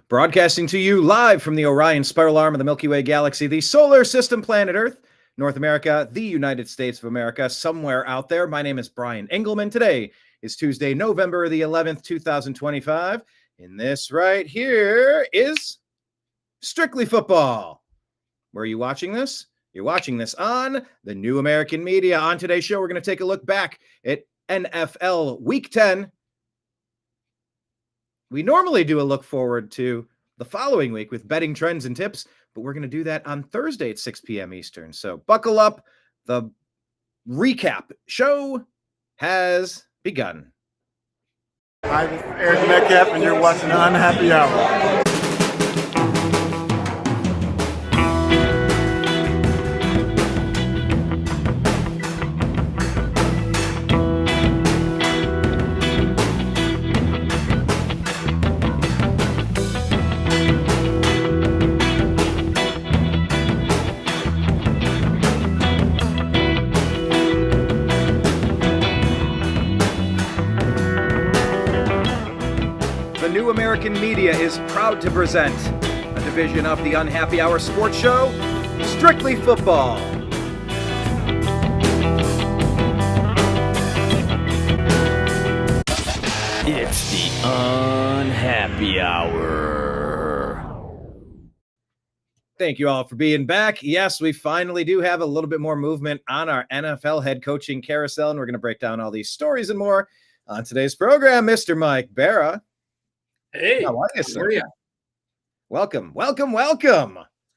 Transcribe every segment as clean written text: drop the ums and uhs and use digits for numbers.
Broadcasting to you live from the Orion Spiral Arm of the Milky Way Galaxy, the solar system, planet Earth, North America, the United States of America, somewhere out there. My name is Brian Engelman. Today is Tuesday, November the 11th, 2025. And this right here is Strictly Football. Where are you watching this? You're watching this on the New American Media. On today's show, we're going to take a look back at NFL Week 10. We normally do a look forward to the following week with betting trends and tips, but we're going to do that on Thursday at 6 p.m. Eastern. So buckle up. The recap show has begun. I'm Eric Metcalf, and you're watching Unhappy Hour. New American Media is proud to present a division of the Unhappy Hour sports show, Strictly Football. It's the Unhappy Hour. Thank you all for being back. Yes, we finally do have a little bit more movement on our NFL head coaching carousel, and we're going to break down all these stories and more on today's program. Mr. Mike Bara. Hey, how are you, sir? How are you? Welcome. Good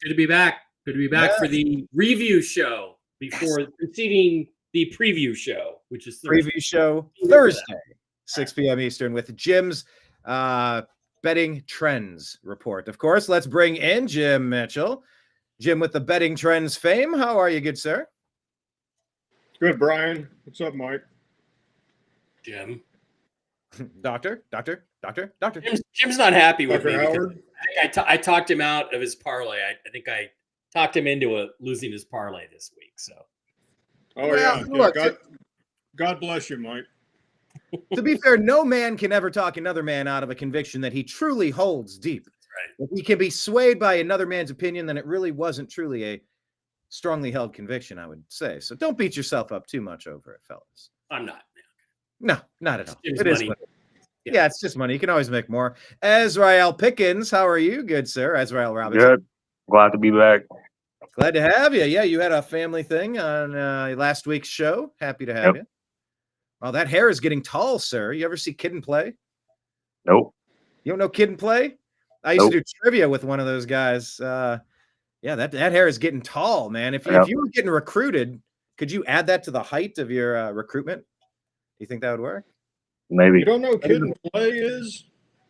to be back. For the review show before preceding the preview show, which is Thursday. Preview show Thursday, 6 p.m. Eastern, with Jim's betting trends report. Of course, let's bring in Jim Mitchell. Jim with the betting trends fame. How are you, good sir? Good, Brian. What's up, Mike? Jim. Doctor. Jim's not happy with Dr. me. Howard? I talked him out of his parlay. I think I talked him into losing his parlay this week. So. Oh, yeah. Look, God bless you, Mike. To be fair, no man can ever talk another man out of a conviction that he truly holds deep. Right. If he can be swayed by another man's opinion, then it really wasn't truly a strongly held conviction, I would say. So don't beat yourself up too much over it, fellas. I'm not. No, not at all. It is money. Yeah, it's just money. You can always make more. Ez'Ryel Pickens, how are you? Good, sir. Ez'Ryel Robinson. Good. Glad to be back. Glad to have you. Yeah, you had a family thing on last week's show. Happy to have you. Well, that hair is getting tall, sir. You ever see Kid and Play? Nope. You don't know Kid and Play? I used to do trivia with one of those guys. Yeah, that hair is getting tall, man. If you were getting recruited, could you add that to the height of your recruitment? Do you think that would work? Maybe. You don't know what Kid and Play is?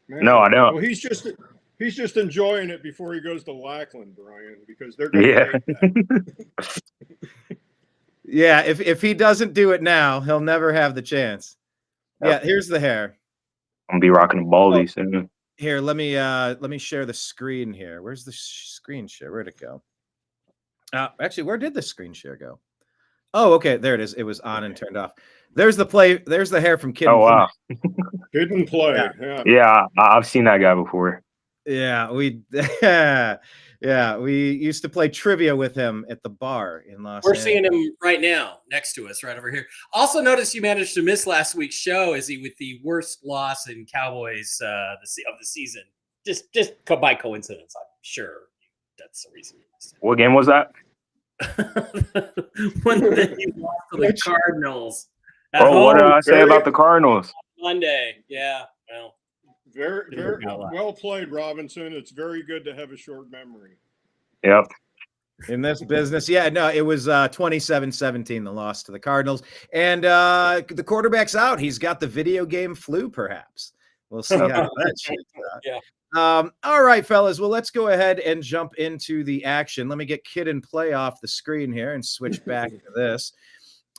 Man, no, I don't. Well, he's just enjoying it before he goes to Lackland, Brian, because they're going to hate that. Yeah, if he doesn't do it now, he'll never have the chance. Yeah, here's the hair. I'm gonna be rocking a baldy soon. Here, let me share the screen here. Where's the screen share? Where'd it go? Actually, where did the screen share go? Oh, okay, there it is. It was on and turned off. There's the play. There's the hair from Kid. Oh, wow. Kid and Play. Yeah, I've seen that guy before. Yeah, we used to play trivia with him at the bar in Los Angeles. We're seeing him right now next to us, right over here. Also, notice you managed to miss last week's show. Is he with the worst loss in Cowboys of the season? Just by coincidence, I'm sure that's the reason. What game was that? When they lost to the Cardinals. What did I say about the Cardinals? Monday. Yeah. Well, very well played, Robinson. It's very good to have a short memory. Yep. In this business, it was 27-17, the loss to the Cardinals. And the quarterback's out. He's got the video game flu, perhaps. We'll see how that shakes out. Yeah. All right, fellas. Well, let's go ahead and jump into the action. Let me get Kid and Play off the screen here and switch back to this.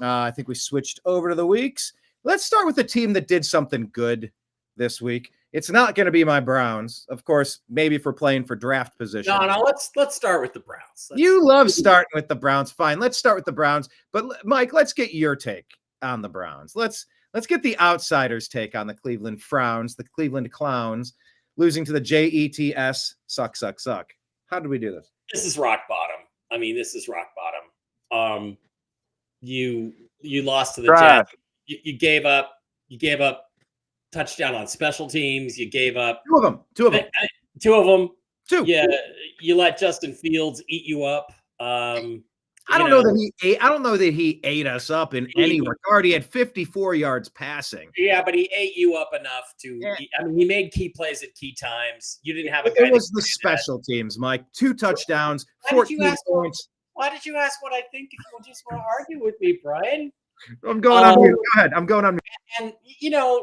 I think we switched over to the weeks. Let's start with the team that did something good this week. It's not going to be my Browns, of course. Maybe for playing for draft position. No. Let's start with the Browns. You love starting with the Browns. Fine. Let's start with the Browns. But Mike, let's get your take on the Browns. Let's get the outsiders' take on the Cleveland Frowns, the Cleveland Clowns. losing to the Jets. Suck. How did we do this? This is rock bottom. I mean, this is rock bottom. You lost to the Draf. Jets. You gave up touchdown on special teams. You gave up Two of them. Two of them. Two. Yeah, you let Justin Fields eat you up. I don't know that he ate us up in any regard. He had 54 yards passing. Yeah, but he ate you up enough to. Yeah. I mean, he made key plays at key times. You didn't have a guy. It was the special teams, Mike. 2 touchdowns, 14 points. Why did you ask what I think if you just want to argue with me, Brian? I'm going on mute. Go ahead. I'm going on mute. And,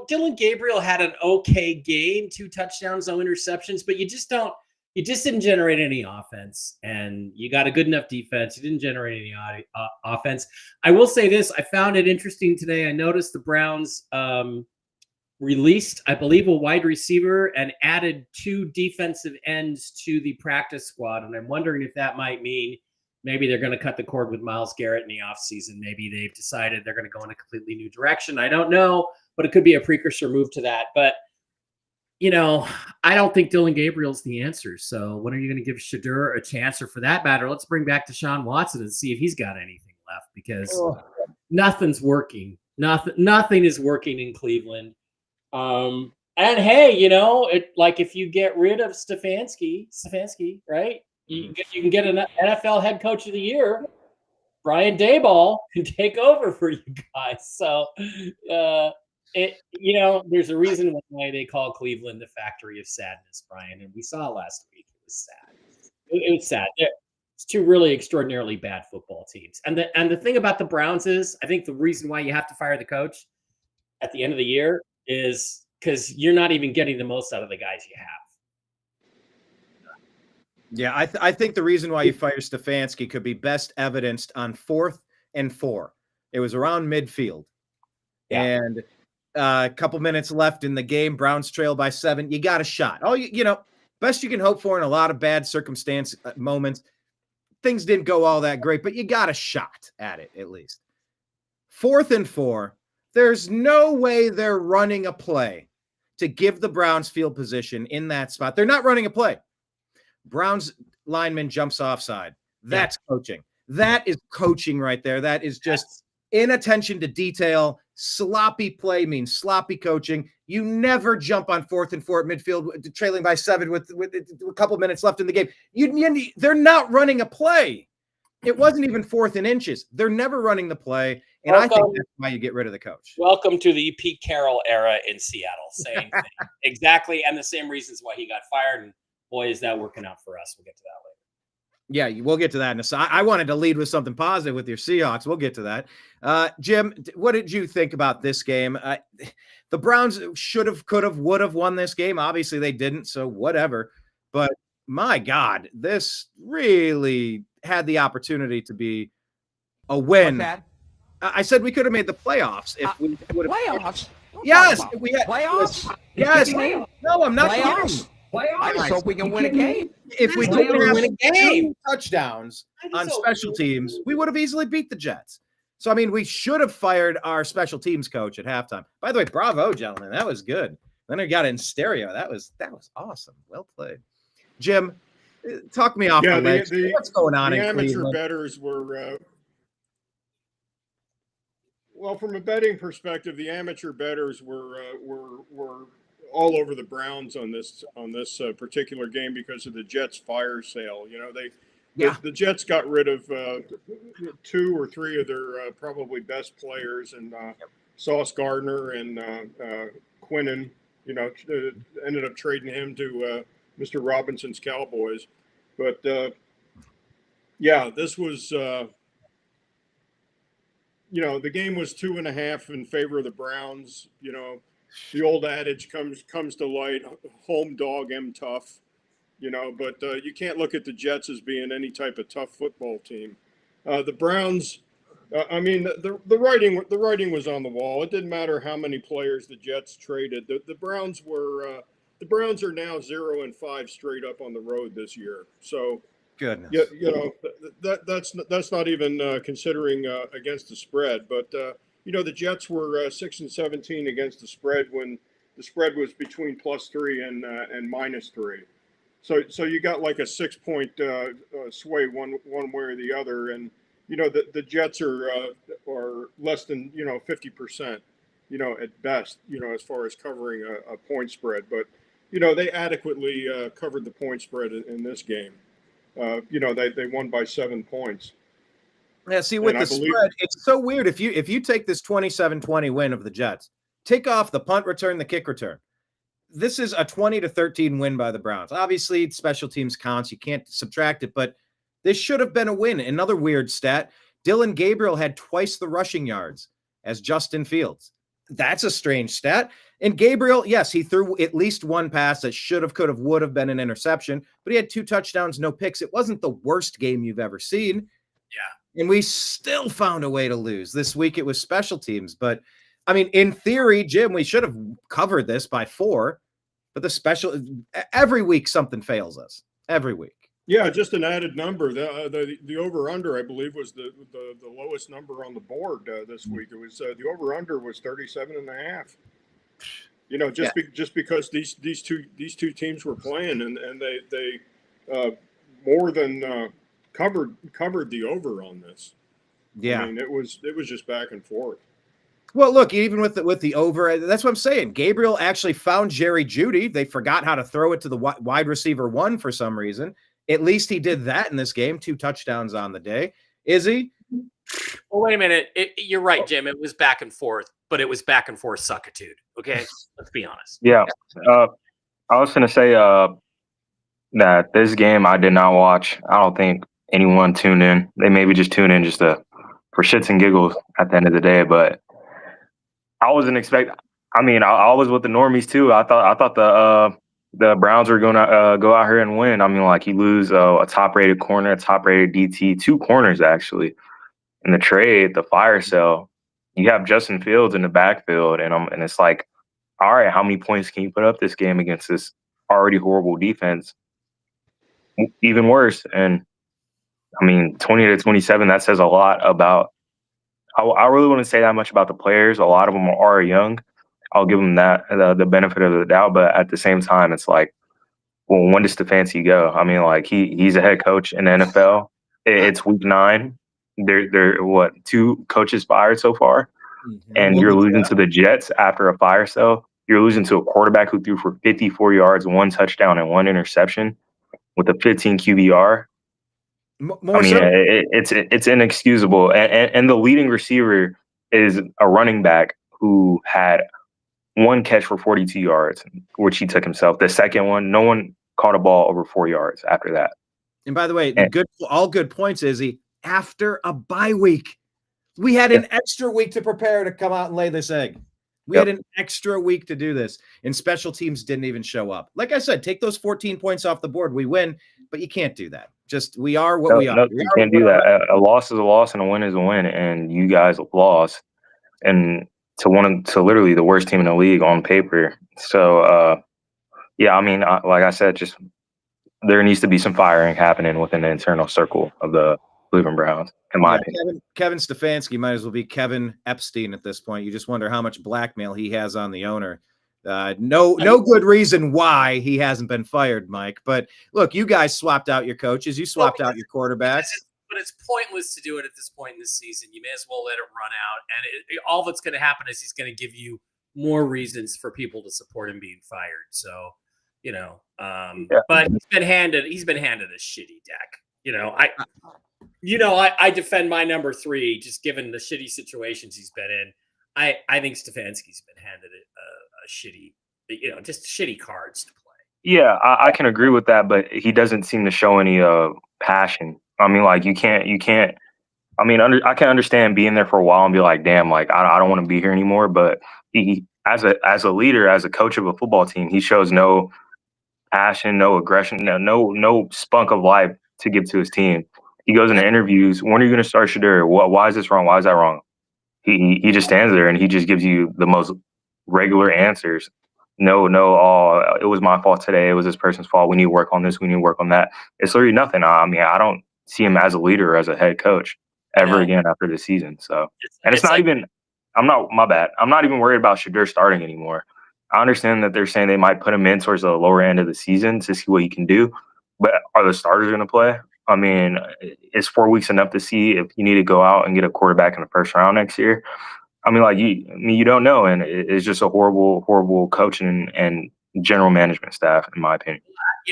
Dylan Gabriel had an okay game, 2 touchdowns, no interceptions, but you just didn't generate any offense, and you got a good enough defense. You didn't generate any offense. I will say this. I found it interesting today. I noticed the Browns released, I believe, a wide receiver and added 2 defensive ends to the practice squad, and I'm wondering if that might mean maybe they're going to cut the cord with Myles Garrett in the offseason. Maybe they've decided they're going to go in a completely new direction. I don't know, but it could be a precursor move to that. But, I don't think Dylan Gabriel's the answer. So when are you going to give Shadur a chance? Or for that matter, let's bring back Deshaun Watson and see if he's got anything left, because nothing's working. Nothing is working in Cleveland. And hey, if you get rid of Stefanski, right? You can get an NFL head coach of the year. Brian Daboll can take over for you guys. So, there's a reason why they call Cleveland the factory of sadness, Brian. And we saw last week. It was sad. It was sad. It's 2 really extraordinarily bad football teams. And the thing about the Browns is, I think the reason why you have to fire the coach at the end of the year is because you're not even getting the most out of the guys you have. Yeah, I think the reason why you fire Stefanski could be best evidenced on 4th and 4. It was around midfield. Yeah. And a couple minutes left in the game. Browns trail by 7. You got a shot. Best you can hope for in a lot of bad circumstance moments. Things didn't go all that great, but you got a shot at it at least. 4th and 4. There's no way they're running a play to give the Browns field position in that spot. They're not running a play. Browns lineman jumps offside. That's coaching. That is coaching right there. That is just inattention to detail. Sloppy play means sloppy coaching. You never jump on 4th and 4 at midfield, trailing by 7 with a couple minutes left in the game. They're not running a play. It wasn't even 4th and inches. They're never running the play, and I think that's why you get rid of the coach. Welcome to the Pete Carroll era in Seattle. Same thing. Exactly, and the same reasons why he got fired. And boy, is that working out for us. We'll get to that later. Yeah, we'll get to that in a second. I wanted to lead with something positive with your Seahawks. We'll get to that. Jim, what did you think about this game? The Browns should have, could have, would have won this game. Obviously, they didn't, so whatever. But my God, this really had the opportunity to be a win. I said we could have made the playoffs if we would have. Playoffs? Yes, if we had Playoffs? Yes. No, I'm not Playoffs? kidding. I just hope we can win a game. If we Just didn't have win a game. 2 touchdowns on hope special teams, we would have easily beat the Jets. So, I mean, we should have fired our special teams coach at halftime. By the way, bravo, gentlemen. That was good. Then I got it in stereo. That was awesome. Well played. Jim, talk me off the ledge. What's going on in amateur Cleveland? bettors were well, from a betting perspective, the amateur bettors were all over the Browns on this particular game because of the Jets fire sale. The Jets got rid of 2 or 3 of their probably best players, and Sauce Gardner and Quinnen. Ended up trading him to Mr. Robinson's Cowboys. But this was. The game was 2.5 in favor of the Browns. The old adage comes to light: home dog, am tough. But you can't look at the Jets as being any type of tough football team. The Browns, the writing was on the wall. It didn't matter how many players the Jets traded. The Browns are now 0-5 straight up on the road this year. So. Goodness. Yeah, that's not even considering against the spread. But the Jets were 6-17 against the spread when the spread was between +3 and -3. So you got like a 6-point sway one way or the other, and the Jets are less than 50%, at best, as far as covering a point spread, but they adequately covered the point spread in this game. They won by 7 points. Yeah, see, with the spread, it's so weird. If you take this 27-20 win of the Jets, take off the punt return, the kick return, this is a 20-13 win by the Browns. Obviously, special teams counts. You can't subtract it, but this should have been a win. Another weird stat, Dylan Gabriel had twice the rushing yards as Justin Fields. That's a strange stat. And Gabriel, yes, he threw at least one pass that should have, could have, would have been an interception, but he had 2 touchdowns, no picks. It wasn't the worst game you've ever seen. Yeah. And we still found a way to lose. This week it was special teams. But, I mean, in theory, Jim, we should have covered this by 4. But every week something fails us. Every week. Yeah, just an added number. The over-under, I believe, was the lowest number on the board this week. It was the over-under was 37.5. Just because these two teams were playing and they more than covered the over on this. Yeah, I mean, it was just back and forth. Well, look, even with the over, that's what I'm saying. Gabriel actually found Jerry Jeudy. They forgot how to throw it to the wide receiver 1 for some reason. At least he did that in this game. 2 touchdowns on the day. Izzy? Well, wait a minute. You're right, Jim. It was back and forth, but it was back and forth suckitude. Okay, let's be honest. Yeah. I was going to say that this game I did not watch. I don't think anyone tuned in. They maybe just tuned in just for shits and giggles at the end of the day, but I wasn't expecting. I mean, I was with the normies too. I thought the Browns were going to go out here and win. I mean, like, you lose a top-rated corner, a top-rated DT, 2 corners actually in the trade, the fire sale. You have Justin Fields in the backfield, and it's like, all right, how many points can you put up this game against this already horrible defense? Even worse, and I mean, 20-27. That says a lot about. I really wouldn't say that much about the players. A lot of them are young. I'll give them that the benefit of the doubt, but at the same time, it's like, well, when does Stefanski go? I mean, like, he's a head coach in the NFL. It's week 9. They're what, 2 coaches fired so far, and you're losing to the Jets after a fire sale. You're losing to a quarterback who threw for 54 yards, 1 touchdown, and 1 interception with a 15 QBR. It's inexcusable, and the leading receiver is a running back who had 1 catch for 42 yards, which he took himself. The second one, no one caught a ball over 4 yards after that. And by the way, all good points, Izzy. After a bye week, we had an extra week to prepare to come out and lay this egg. We had an extra week to do this, and special teams didn't even show up. Like I said, take those 14 points off the board, we win, but you can't do that. We are what we are. You can't do that. A loss is a loss and a win is a win, and you guys lost, and to literally the worst team in the league on paper. So, I mean, like I said, just there needs to be some firing happening within the internal circle of the Cleveland Browns, in my opinion. Kevin Stefanski might as well be Kevin Epstein at this point. You just wonder how much blackmail he has on the owner. No good reason why he hasn't been fired, Mike. But look, you guys swapped out your coaches. You swapped out your quarterbacks. But it's pointless to do it at this point in the season. You may as well let it run out. And all that's going to happen is he's going to give you more reasons for people to support him being fired. So, but he's been handed a shitty deck. I defend my number 3, just given the shitty situations he's been in. I think Stefanski's been handed a shitty, just shitty cards to play. Yeah, I can agree with that, but he doesn't seem to show any passion. I mean, like, you can't. I mean, I can understand being there for a while and be like, damn, like, I don't want to be here anymore. But he, as a leader, as a coach of a football team, he shows no passion, no aggression, no spunk of life to give to his team. He goes into interviews. When are you going to start Shadur? Why is this wrong? Why is that wrong? He just stands there and he just gives you the most regular answers. No, it was my fault today. It was this person's fault. We need to work on this. We need to work on that. It's literally nothing. I mean, I don't see him as a leader, as a head coach ever again after this season. So, and it's not like, even, my bad. I'm not even worried about Shadur starting anymore. I understand that they're saying they might put him in towards the lower end of the season to see what he can do, but are the starters going to play? I mean, is 4 weeks enough to see if you need to go out and get a quarterback in the first round next year? I mean, you don't know, and it's just a horrible, horrible coaching and general management staff, in my opinion.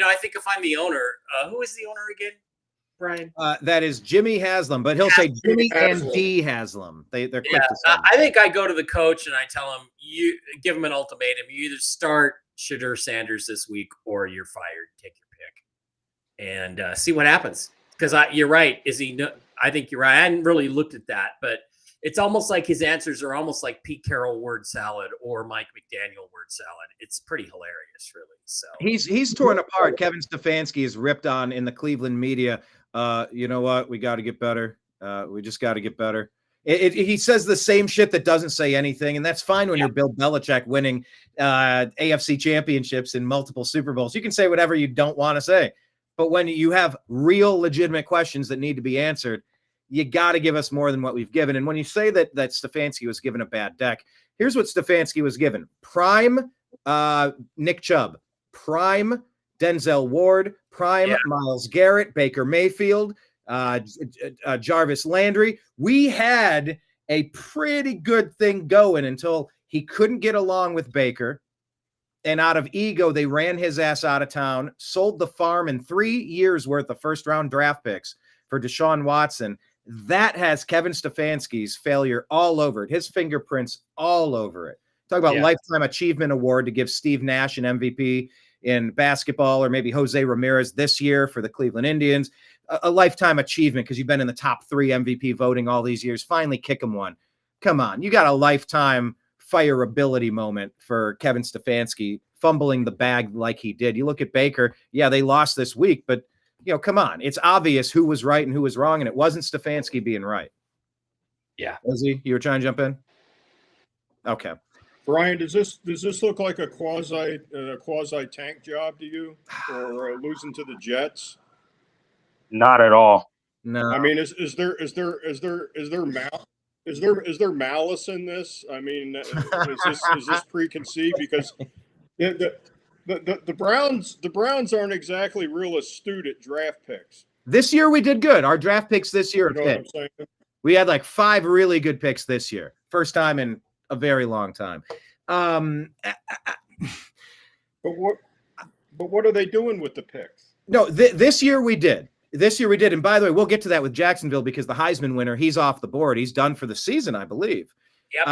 I think if I'm the owner, who is the owner again, Brian? That is Jimmy Haslam, but he'll say Jimmy and D Haslam. They're quick to say. I think I go to the coach and I tell him, you give him an ultimatum. You either start Shadur Sanders this week or you're fired. Take your pick and see what happens. Because you're right. I think you're right. I hadn't really looked at that, but it's almost like his answers are almost like Pete Carroll word salad or Mike McDaniel word salad. It's pretty hilarious, really. So he's torn apart. Kevin Stefanski is ripped on in the Cleveland media. You know what? We got to get better. We just got to get better. He says the same shit that doesn't say anything, and that's fine when you're Bill Belichick winning AFC championships and multiple Super Bowls. You can say whatever you don't want to say, but when you have real, legitimate questions that need to be answered, you got to give us more than what we've given. And when you say that Stefanski was given a bad deck, here's what Stefanski was given: prime Nick Chubb, prime Denzel Ward, prime Myles Garrett, Baker Mayfield, Jarvis Landry. We had a pretty good thing going until he couldn't get along with Baker. And out of ego, they ran his ass out of town, sold the farm and 3 years worth of first-round draft picks for Deshaun Watson. That has Kevin Stefanski's failure all over it, his fingerprints all over it. Talk about Lifetime Achievement Award to give Steve Nash an MVP in basketball, or maybe Jose Ramirez this year for the Cleveland Indians. A lifetime achievement because you've been in the top 3 MVP voting all these years. Finally kick him one. Come on. You got a lifetime fireability moment for Kevin Stefanski fumbling the bag like he did. You look at Baker. Yeah, they lost this week, but come on. It's obvious who was right and who was wrong, and it wasn't Stefanski being right. Yeah. Lizzie, you were trying to jump in? Okay. Brian, does this look like a quasi tank job to you, or losing to the Jets? Not at all. No. I mean, is there malice in this? I mean, is this preconceived? Because the Browns aren't exactly real astute at draft picks. This year we did good. Our draft picks this year. You know what I'm saying? We had like 5 really good picks this year. First time in a very long time. But what are they doing with the picks? No, this year we did. And by the way, we'll get to that with Jacksonville because the Heisman winner, he's off the board. He's done for the season, I believe. Yep.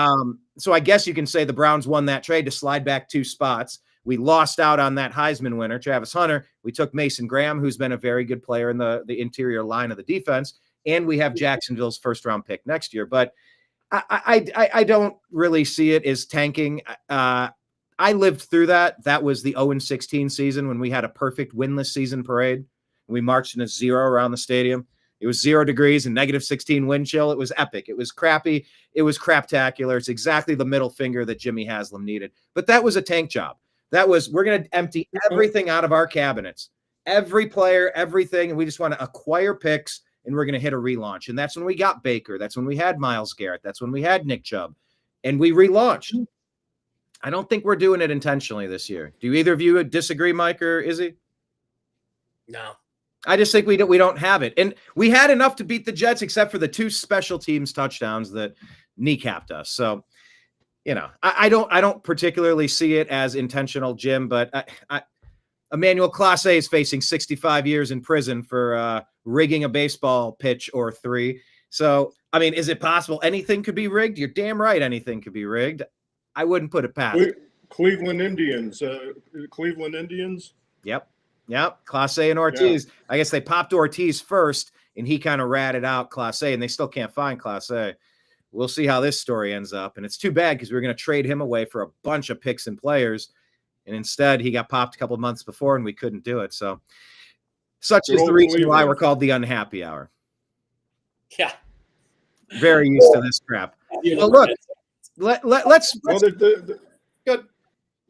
So I guess you can say the Browns won that trade to slide back 2 spots. We lost out on that Heisman winner, Travis Hunter. We took Mason Graham, who's been a very good player in the interior line of the defense. And we have Jacksonville's first-round pick next year. But I don't really see it as tanking. I lived through that. That was the 0-16 season when we had a perfect winless season parade. We marched in a 0 around the stadium. It was 0 degrees and -16 wind chill. It was epic. It was crappy. It was craptacular. It's exactly the middle finger that Jimmy Haslam needed. But that was a tank job. That was, we're going to empty everything out of our cabinets, every player, everything. And we just want to acquire picks, and we're going to hit a relaunch. And that's when we got Baker. That's when we had Myles Garrett. That's when we had Nick Chubb. And we relaunched. I don't think we're doing it intentionally this year. Do either of you disagree, Mike or Izzy? No. I just think we don't have it. And we had enough to beat the Jets except for the 2 special teams touchdowns that kneecapped us. So, I don't particularly see it as intentional, Jim, but Emmanuel Clase is facing 65 years in prison for rigging a baseball pitch or 3. So, I mean, is it possible anything could be rigged? You're damn right anything could be rigged. I wouldn't put it past. Cleveland Indians. Yep. Clase and Ortiz. Yeah. I guess they popped Ortiz first, and he kind of ratted out Clase, and they still can't find Clase. We'll see how this story ends up. And it's too bad because we were going to trade him away for a bunch of picks and players. And instead, he got popped a couple of months before, and we couldn't do it. So such is the reason why we're called the Unhappy Hour. Yeah. Very used to this crap. Well, look, let's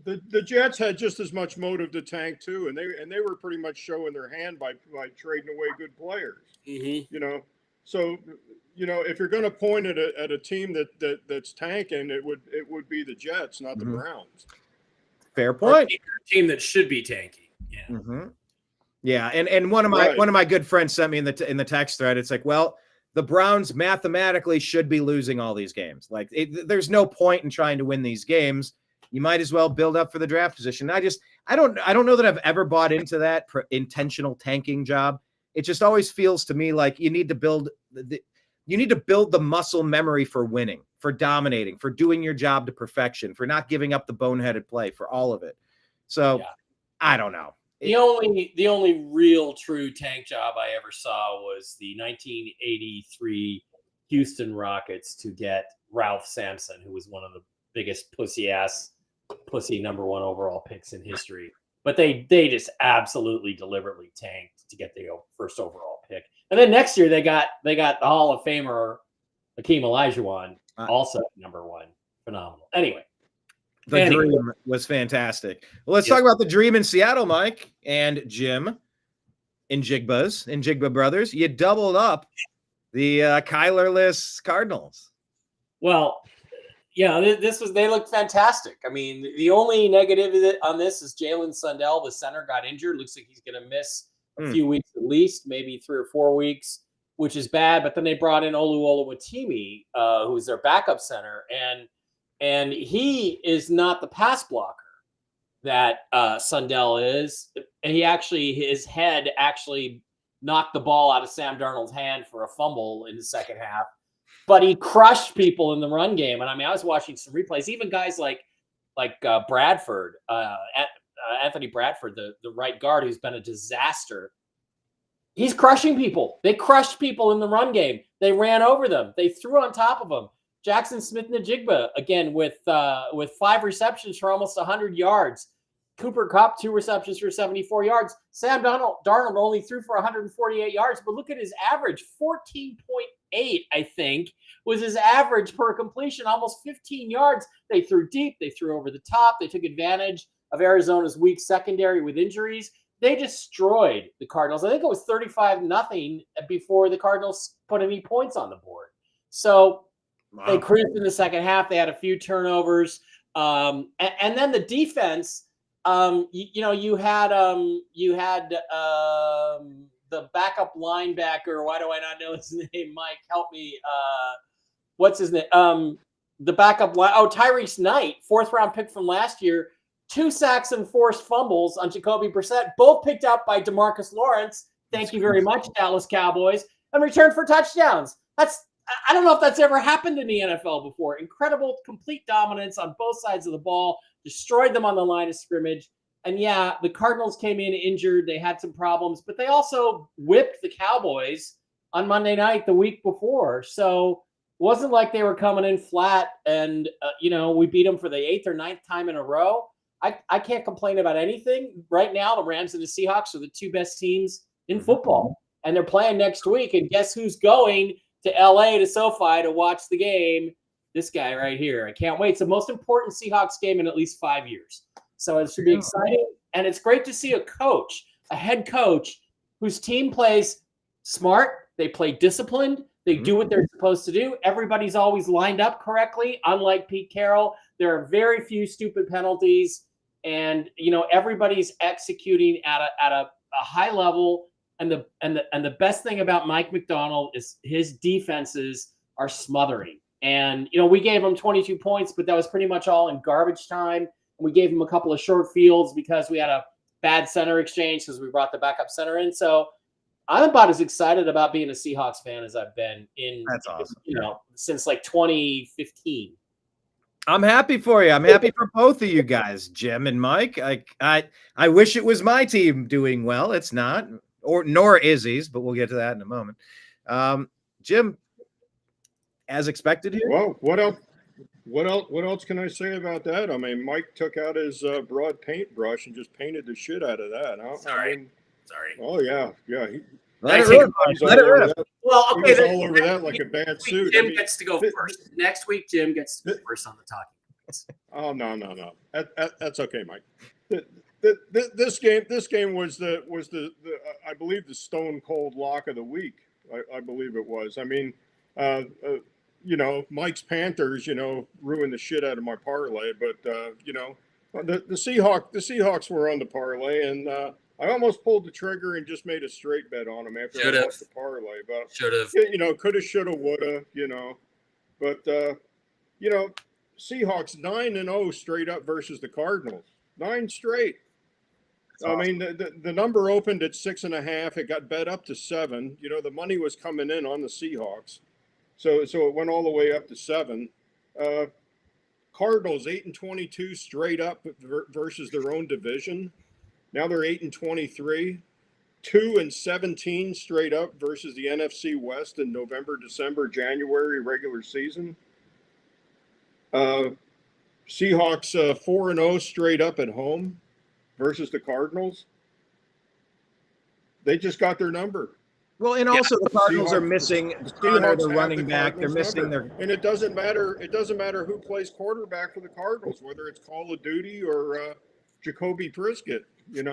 the Jets had just as much motive to tank too, and they were pretty much showing their hand by trading away good players. Mm-hmm. So if you're going to point at a team that's tanking, it would be the Jets, not the Browns. Fair Or point. a team that should be tanking. Yeah. Mm-hmm. Yeah, and one of my good friends sent me in the text thread. It's like, well, the Browns mathematically should be losing all these games. Like, there's no point in trying to win these games. You might as well build up for the draft position. I don't know that I've ever bought into that intentional tanking job. It just always feels to me like you need to build the muscle memory for winning, for dominating, for doing your job to perfection, for not giving up the boneheaded play, for all of it. So I don't know. The only real true tank job I ever saw was the 1983 Houston Rockets to get Ralph Sampson, who was one of the biggest pussy number 1 overall picks in history. But they just absolutely deliberately tanked to get the first overall pick. And then next year they got the Hall of Famer Hakeem Olajuwon, also number 1. Phenomenal. Anyway. The dream was fantastic. Well, let's talk about the dream in Seattle, Mike and Jim in Jigba Brothers. You doubled up the Kyler-less Cardinals. Well, yeah, they looked fantastic. I mean, the only negative on this is Jalen Sundell, the center, got injured. Looks like he's going to miss a few weeks at least, maybe 3 or 4 weeks, which is bad. But then they brought in Olu Oluwatimi, who's their backup center, and he is not the pass blocker that Sundell is. And his head actually knocked the ball out of Sam Darnold's hand for a fumble in the second half. But he crushed people in the run game. And I mean, I was watching some replays, even guys like Bradford, Anthony Bradford, the right guard, who's been a disaster. He's crushing people. They crushed people in the run game. They ran over them. They threw on top of them. Jackson Smith-Njigba, again, with 5 receptions for almost 100 yards. Cooper Kupp, 2 receptions for 74 yards. Sam Darnold only threw for 148 yards, but look at his average. 14.8, I think, was his average per completion, almost 15 yards. They threw deep. They threw over the top. They took advantage of Arizona's weak secondary with injuries. They destroyed the Cardinals. I think it was 35-0 before the Cardinals put any points on the board. So they cruised in the second half. They had a few turnovers. And then the defense, you had the backup linebacker. Why do I not know his name? Mike, help me. What's his name? The backup Tyrese Knight, 4th-round pick from last year. 2 sacks and forced fumbles on Jacoby Brissett, both picked up by DeMarcus Lawrence. Thank you very much, Dallas Cowboys, and returned for touchdowns. I don't know if that's ever happened in the NFL before. Incredible, complete dominance on both sides of the ball, destroyed them on the line of scrimmage. And yeah, the Cardinals came in injured. They had some problems, but they also whipped the Cowboys on Monday night the week before. So it wasn't like they were coming in flat and, we beat them for the 8th or 9th time in a row. I can't complain about anything. Right now, the Rams and the Seahawks are the 2 best teams in football, and they're playing next week. And guess who's going to LA to SoFi to watch the game? This guy right here. I can't wait. It's the most important Seahawks game in at least 5 years. So it should be exciting. And it's great to see a head coach whose team plays smart. They play disciplined. They do what they're supposed to do. Everybody's always lined up correctly. Unlike Pete Carroll, there are very few stupid penalties. And, everybody's executing at a high level. And the best thing about Mike Macdonald is his defenses are smothering. And, we gave him 22 points, but that was pretty much all in garbage time. We gave him a couple of short fields because we had a bad center exchange because we brought the backup center in. So I'm about as excited about being a Seahawks fan as I've been That's awesome. Since like 2015. I'm happy for you. I'm happy for both of you guys, Jim and Mike. I wish it was my team doing well. It's not, nor Izzy's, but we'll get to that in a moment. Jim, as expected here. Well, what else? What else can I say about that? I mean, Mike took out his broad paintbrush and just painted the shit out of that. Sorry. Oh yeah. Let it rip. Well, okay. He was all over that like a bad suit. Jim gets to go first. Next week, Jim gets to go first on the talking. Oh no. That's okay, Mike. This game was the I believe the stone cold lock of the week. I believe it was. I mean, Mike's Panthers, ruined the shit out of my parlay, but The Seahawks were on the parlay, and I almost pulled the trigger and just made a straight bet on them after I lost the parlay. But should have, coulda, shoulda, woulda, But Seahawks 9-0 straight up versus the Cardinals. 9 straight. I mean, the number opened at 6.5. It got bet up to 7. The money was coming in on the Seahawks, so it went all the way up to 7. Cardinals 8-22 straight up versus their own division. Now they're 8-23, 2-17 straight up versus the NFC West in November, December, January regular season. Seahawks 4-0 straight up at home versus the Cardinals. They just got their number. Well, and also the Cardinals are missing Connor, the running back. They're missing their. And it doesn't matter. It doesn't matter who plays quarterback for the Cardinals, whether it's Call of Duty or Jacoby Brisket. It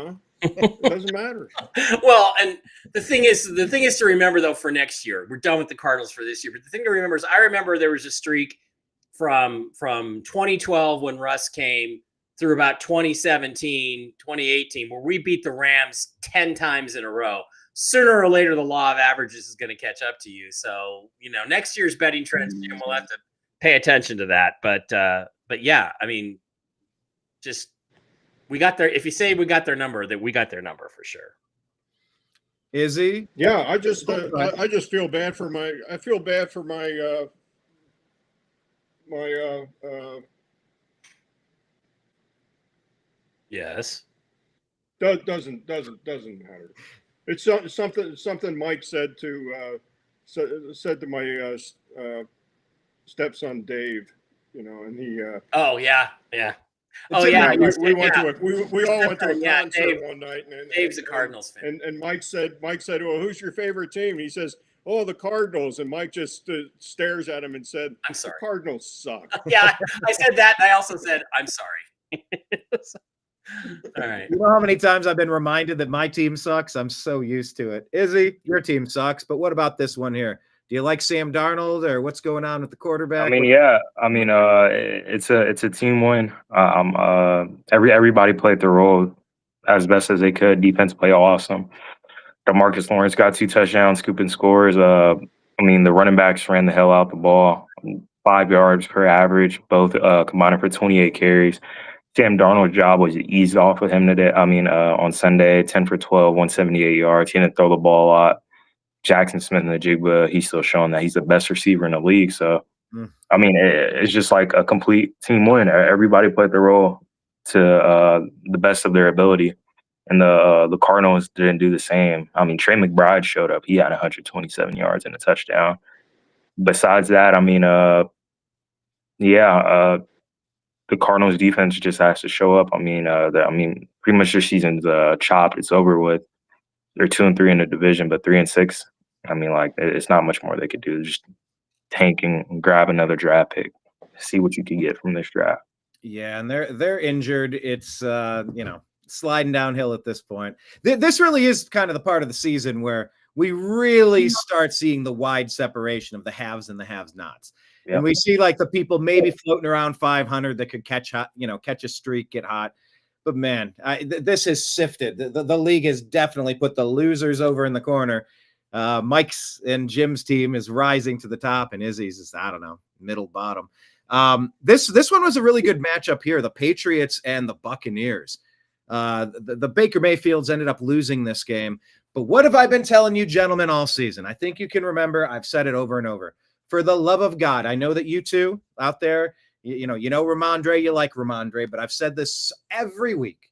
doesn't matter. Well, and the thing is to remember though for next year. We're done with the Cardinals for this year, but the thing to remember is I remember there was a streak from 2012 when Russ came through about 2017, 2018, where we beat the Rams 10 times in a row. Sooner or later, the law of averages is going to catch up to you. So, next year's betting trends, we'll have to pay attention to that. But yeah, I mean, just we got their. If you say we got their number, that we got their number for sure. Is he? Yeah, I just feel bad for my. I feel bad for my. Yes. Doesn't matter. It's something Mike said to my stepson Dave, and he. Oh yeah. We went to we all went to a concert Dave, one night. And Dave's a Cardinals fan. And Mike said, "Well, who's your favorite team?" He says, "Oh, the Cardinals." And Mike just stares at him and said, "I'm sorry. The Cardinals suck." Yeah, I said that. And I also said, "I'm sorry." All right. You know how many times I've been reminded that my team sucks? I'm so used to it. Izzy, your team sucks, but what about this one here? Do you like Sam Darnold, or what's going on with the quarterback? It's a team win. Everybody played their role as best as they could. Defense played awesome. DeMarcus Lawrence got 2 touchdowns, scooping scores. The running backs ran the hell out the ball. 5 yards per average, both combining for 28 carries. Sam Darnold's job was eased off with him today. On Sunday, 10 for 12, 178 yards. He didn't throw the ball a lot. Jackson Smith in the Jigba, he's still showing that he's the best receiver in the league. So, it's just like a complete team win. Everybody played their role to the best of their ability. And the Cardinals didn't do the same. Trey McBride showed up. He had 127 yards and a touchdown. Besides that, the Cardinals defense just has to show up. Pretty much their season's chopped. It's over with. They're 2-3 in the division, but 3-6. It's not much more they could do. Just tank and grab another draft pick. See what you can get from this draft. Yeah, and they're injured. It's sliding downhill at this point. This really is kind of the part of the season where we really start seeing the wide separation of the haves and the have-nots. Yep. And we see like the people maybe floating around 500 that could catch a streak, get hot. But man, this has sifted. The league has definitely put the losers over in the corner. Mike's and Jim's team is rising to the top, and Izzy's is, middle bottom. This one was a really good matchup here. The Patriots and the Buccaneers. The Baker Mayfields ended up losing this game. But what have I been telling you gentlemen all season? I think you can remember. I've said it over and over. For the love of God, I know that you two out there, you know Ramondre, you like Ramondre, but I've said this every week.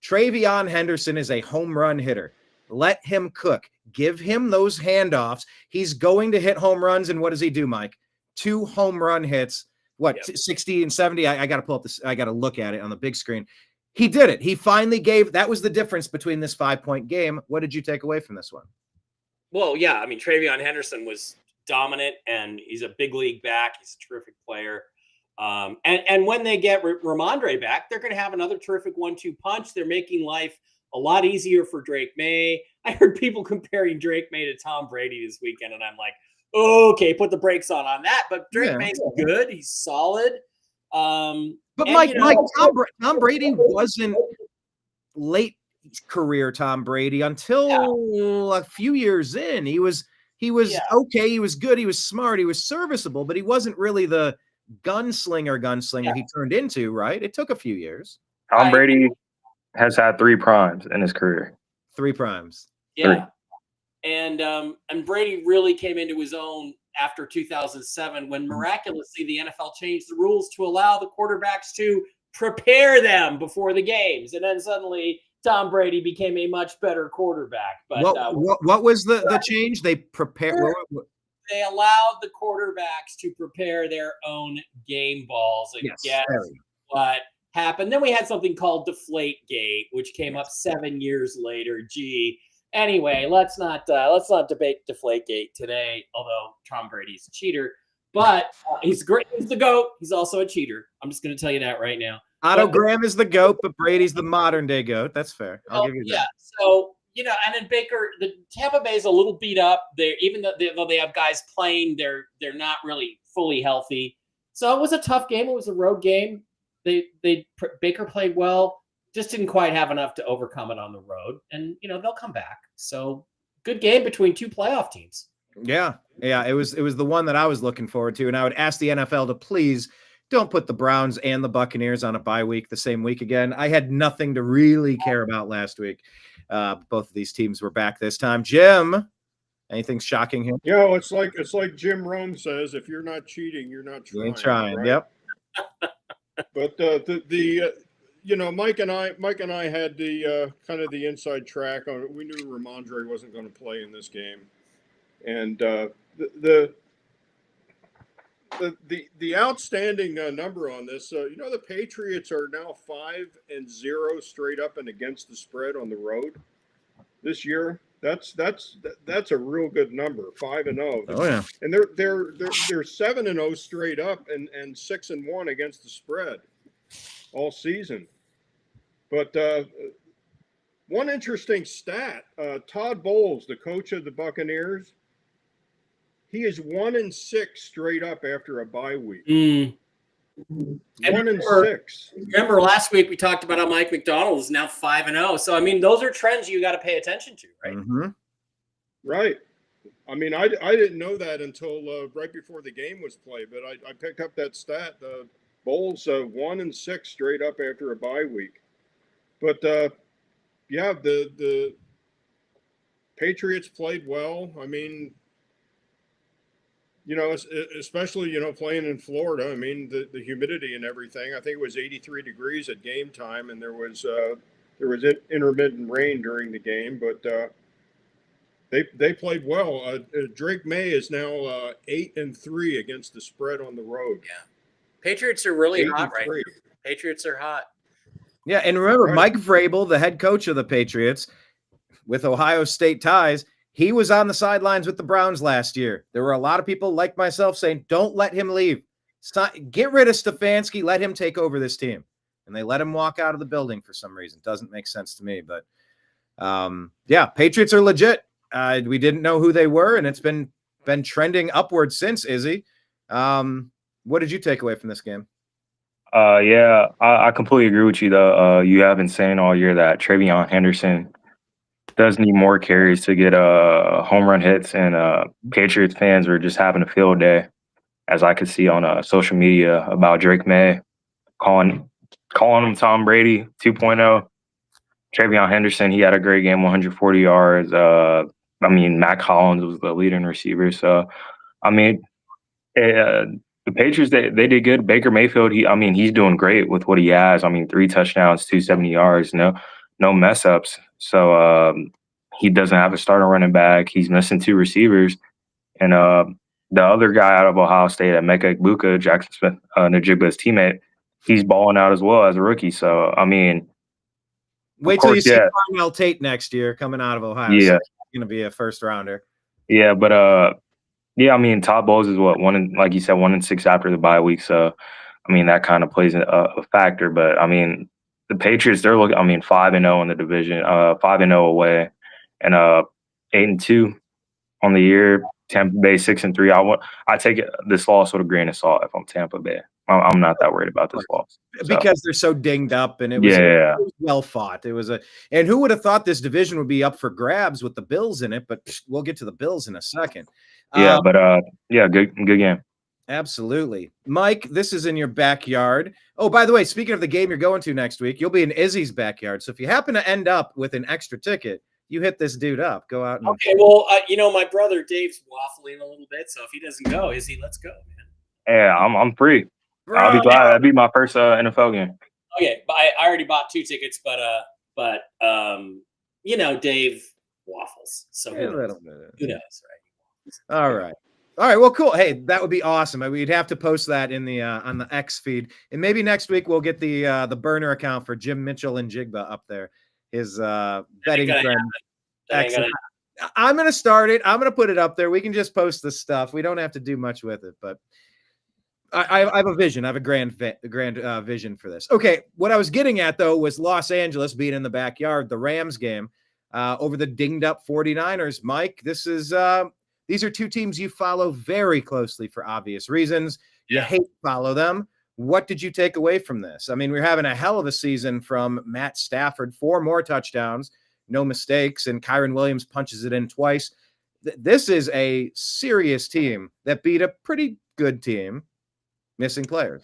Travion Henderson is a home run hitter. Let him cook. Give him those handoffs. He's going to hit home runs. And what does he do, Mike? 2 home run hits. What, 60 and 70? I got to pull up this. I got to look at it on the big screen. He did it. He finally that was the difference between this 5-point game. What did you take away from this one? Well, yeah, Travion Henderson was dominant, and he's a big league back. He's a terrific player. And when they get Ramondre back, they're going to have another terrific 1-2 punch. They're making life a lot easier for Drake May. I heard people comparing Drake May to Tom Brady this weekend, and I'm like, okay, put the brakes on that. But Drake May's good. He's solid. But But And, Mike, Tom Brady wasn't late career Tom Brady until a few years in. He was okay. He was good. He was smart. He was serviceable, but he wasn't really the gunslinger he turned into, right? It took a few years. Tom Brady has had 3 primes in his career. 3 primes. Yeah. And Brady really came into his own after 2007 when miraculously the NFL changed the rules to allow the quarterbacks to prepare them before the games. And then suddenly Tom Brady became a much better quarterback. But what was the change? They prepared. They allowed the quarterbacks to prepare their own game balls. And guess what happened? Then we had something called Deflategate, which came up 7 years later. Gee. Anyway, let's not debate Deflategate today. Although Tom Brady's a cheater, but he's great. He's the GOAT. He's also a cheater. I'm just going to tell you that right now. Otto Graham is the GOAT, but Brady's the modern day GOAT. That's fair. I'll give you that. So and then Baker, the Tampa Bay is a little beat up. They even though they have guys playing, they're not really fully healthy. So it was a tough game. It was a road game. Baker played well. Just didn't quite have enough to overcome it on the road. And, they'll come back. So good game between 2 playoff teams. Yeah. It was the one that I was looking forward to. And I would ask the NFL to please don't put the Browns and the Buccaneers on a bye week the same week again. I had nothing to really care about last week. Both of these teams were back this time. Jim, anything shocking here? Yeah, it's like Jim Rome says, if you're not cheating, you're not trying. You ain't trying. Right? Yep. But Mike and I had the kind of the inside track on it. We knew Ramondre wasn't going to play in this game, and the outstanding number on this. The Patriots are now 5-0 straight up and against the spread on the road this year. That's a real good number, 5-0. Oh yeah, and they're 7-0 straight up and 6-1 against the spread all season. But one interesting stat: Todd Bowles, the coach of the Buccaneers, he is 1-6 straight up after a bye week. 1-6. Remember last week we talked about how Mike McDonald is now 5-0. So those are trends you got to pay attention to, right? Mm-hmm. Right. I didn't know that until right before the game was played, but I picked up that stat. Bowles 1-6 straight up after a bye week. But the Patriots played well. Especially, playing in Florida. The humidity and everything. I think it was 83 degrees at game time, and there was intermittent rain during the game. But they played well. Drake May is now 8-3 against the spread on the road. Yeah, Patriots are really hot right now. Patriots are hot. Yeah, and remember, Mike Vrabel, the head coach of the Patriots, with Ohio State ties, he was on the sidelines with the Browns last year. There were a lot of people like myself saying, don't let him leave. Get rid of Stefanski. Let him take over this team. And they let him walk out of the building for some reason. Doesn't make sense to me. But, Patriots are legit. We didn't know who they were, and it's been trending upward since, Izzy. What did you take away from this game? I completely agree with you, though. You have been saying all year that Travion Henderson does need more carries to get home run hits, and Patriots fans were just having a field day, as I could see on social media, about Drake May calling him Tom Brady 2.0. Travion Henderson, he had a great game, 140 yards. Mac Hollins was the leading receiver. So, the Patriots, they did good. Baker Mayfield, he's doing great with what he has. 3 touchdowns, 270 yards, no mess ups. So he doesn't have a starting running back. He's missing 2 receivers. And the other guy out of Ohio State, Emeka Egbuka, Jackson Smith, Najigba's teammate, he's balling out as well as a rookie. So, wait till you see Darnell Tate next year coming out of Ohio State. He's going to be a first rounder. Yeah, but Todd Bowles is like you said, 1-6 after the bye week. So, that kind of plays a factor. But the Patriots, they're looking. 5-0 in the division, 5-0 away, and 8-2 on the year. Tampa Bay 6-3. I take this loss with a grain of salt if I'm Tampa Bay. I'm not that worried about this loss. So, because they're so dinged up, and it was, yeah. it was well fought. It was and who would have thought this division would be up for grabs with the Bills in it? But we'll get to the Bills in a second. Yeah, but yeah, good game. Absolutely. Mike, this is in your backyard. Oh, by the way, speaking of the game you're going to next week, you'll be in Izzy's backyard. So if you happen to end up with an extra ticket, you hit this dude up. Go out and Okay, well, my brother Dave's waffling a little bit, so if he doesn't go, Izzy, let's go, man. Yeah, I'm free. I'll be glad. That'd be my first NFL game. Okay, but I already bought 2 tickets, but Dave waffles, so a little bit. Who knows, right? All right. Well, cool. Hey, that would be awesome. We'd have to post that in the on the X feed, and maybe next week we'll get the burner account for Jim Mitchell and Jigba up there. His betting friend. I'm gonna start it. I'm gonna put it up there. We can just post the stuff. We don't have to do much with it, but I have a vision. I have a grand vision for this. Okay, what I was getting at though was Los Angeles being in the backyard, the Rams game over the dinged up 49ers. Mike, this is these are 2 teams you follow very closely for obvious reasons. You hate to follow them. What did you take away from this? I mean, we're having a hell of a season from Matt Stafford, 4 more touchdowns, no mistakes, and Kyren Williams punches it in twice. This is a serious team that beat a pretty good team, missing players.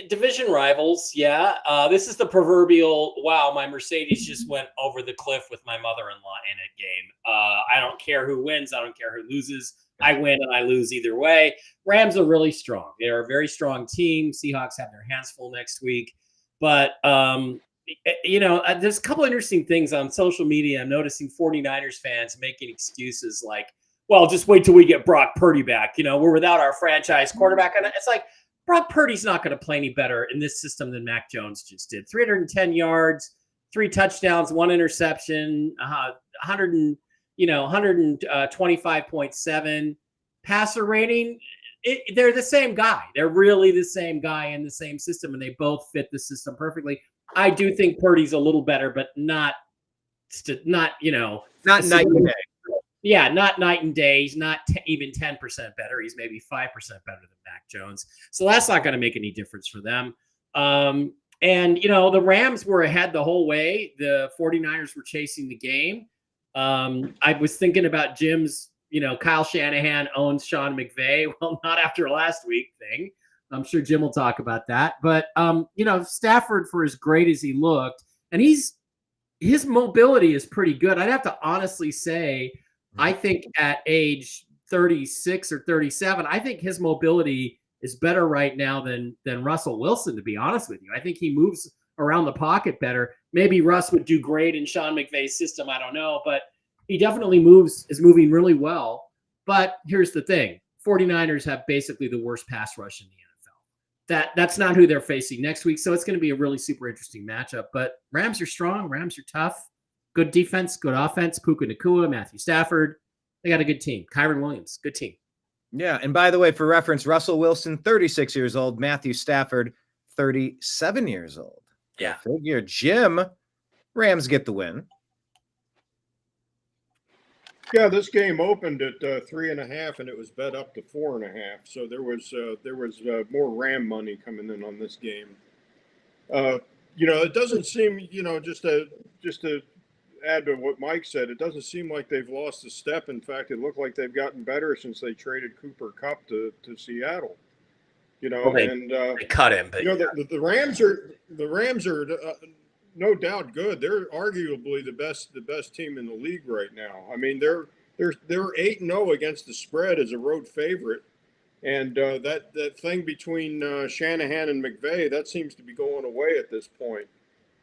Division rivals, yeah. This is the proverbial, wow, my Mercedes just went over the cliff with my mother-in-law in a game. I don't care who wins. I don't care who loses. I win and I lose either way. Rams are really strong. They're a very strong team. Seahawks have their hands full next week. But, there's a couple interesting things on social media. I'm noticing 49ers fans making excuses like, well, just wait till we get Brock Purdy back. We're without our franchise quarterback. And it's like, Brock Purdy's not going to play any better in this system than Mac Jones just did. 310 yards, 3 touchdowns, 1 interception, 125.7 passer rating. They're the same guy. They're really the same guy in the same system, and they both fit the system perfectly. I do think Purdy's a little better, but not night and day. Yeah, not night and day. He's not even 10% better. He's maybe 5% better than Mac Jones. So that's not going to make any difference for them. And, the Rams were ahead the whole way. The 49ers were chasing the game. I was thinking about Jim's, Kyle Shanahan owns Sean McVay. Well, not after last week thing. I'm sure Jim will talk about that. But, Stafford, for as great as he looked, and his mobility is pretty good. I'd have to honestly say, I think at age 36 or 37, I think his mobility is better right now than Russell Wilson, to be honest with you. I think he moves around the pocket better. Maybe Russ would do great in Sean McVay's system. I don't know, but he definitely is moving really well. But here's the thing. 49ers have basically the worst pass rush in the NFL. That's not who they're facing next week. So it's going to be a really super interesting matchup. But Rams are strong. Rams are tough. Good defense, good offense. Puka Nacua, Matthew Stafford. They got a good team. Kyren Williams, good team. Yeah, and by the way, for reference, Russell Wilson, 36 years old. Matthew Stafford, 37 years old. Yeah. Figure Jim, Rams get the win. Yeah, this game opened at 3.5, and it was bet up to 4.5. So there was more Ram money coming in on this game. It doesn't seem, just to add to what Mike said, it doesn't seem like they've lost a step. In fact, it looked like they've gotten better since they traded Cooper Kupp to Seattle. They cut him, but the Rams are no doubt good. They're arguably the best team in the league right now. I mean, they're 8-0 against the spread as a road favorite. And that thing between Shanahan and McVay, that seems to be going away at this point.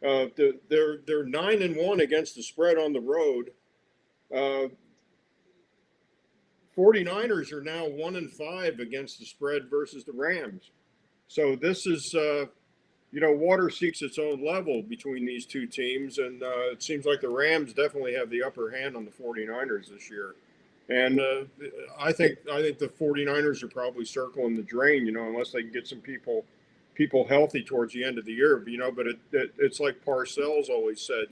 They're 9-1 against the spread on the road. 49ers are now 1-5 against the spread versus the Rams. So this is, water seeks its own level between these two teams. And it seems like the Rams definitely have the upper hand on the 49ers this year. And I think the 49ers are probably circling the drain, unless they can get some people healthy towards the end of the year. But it's like Parcells always said,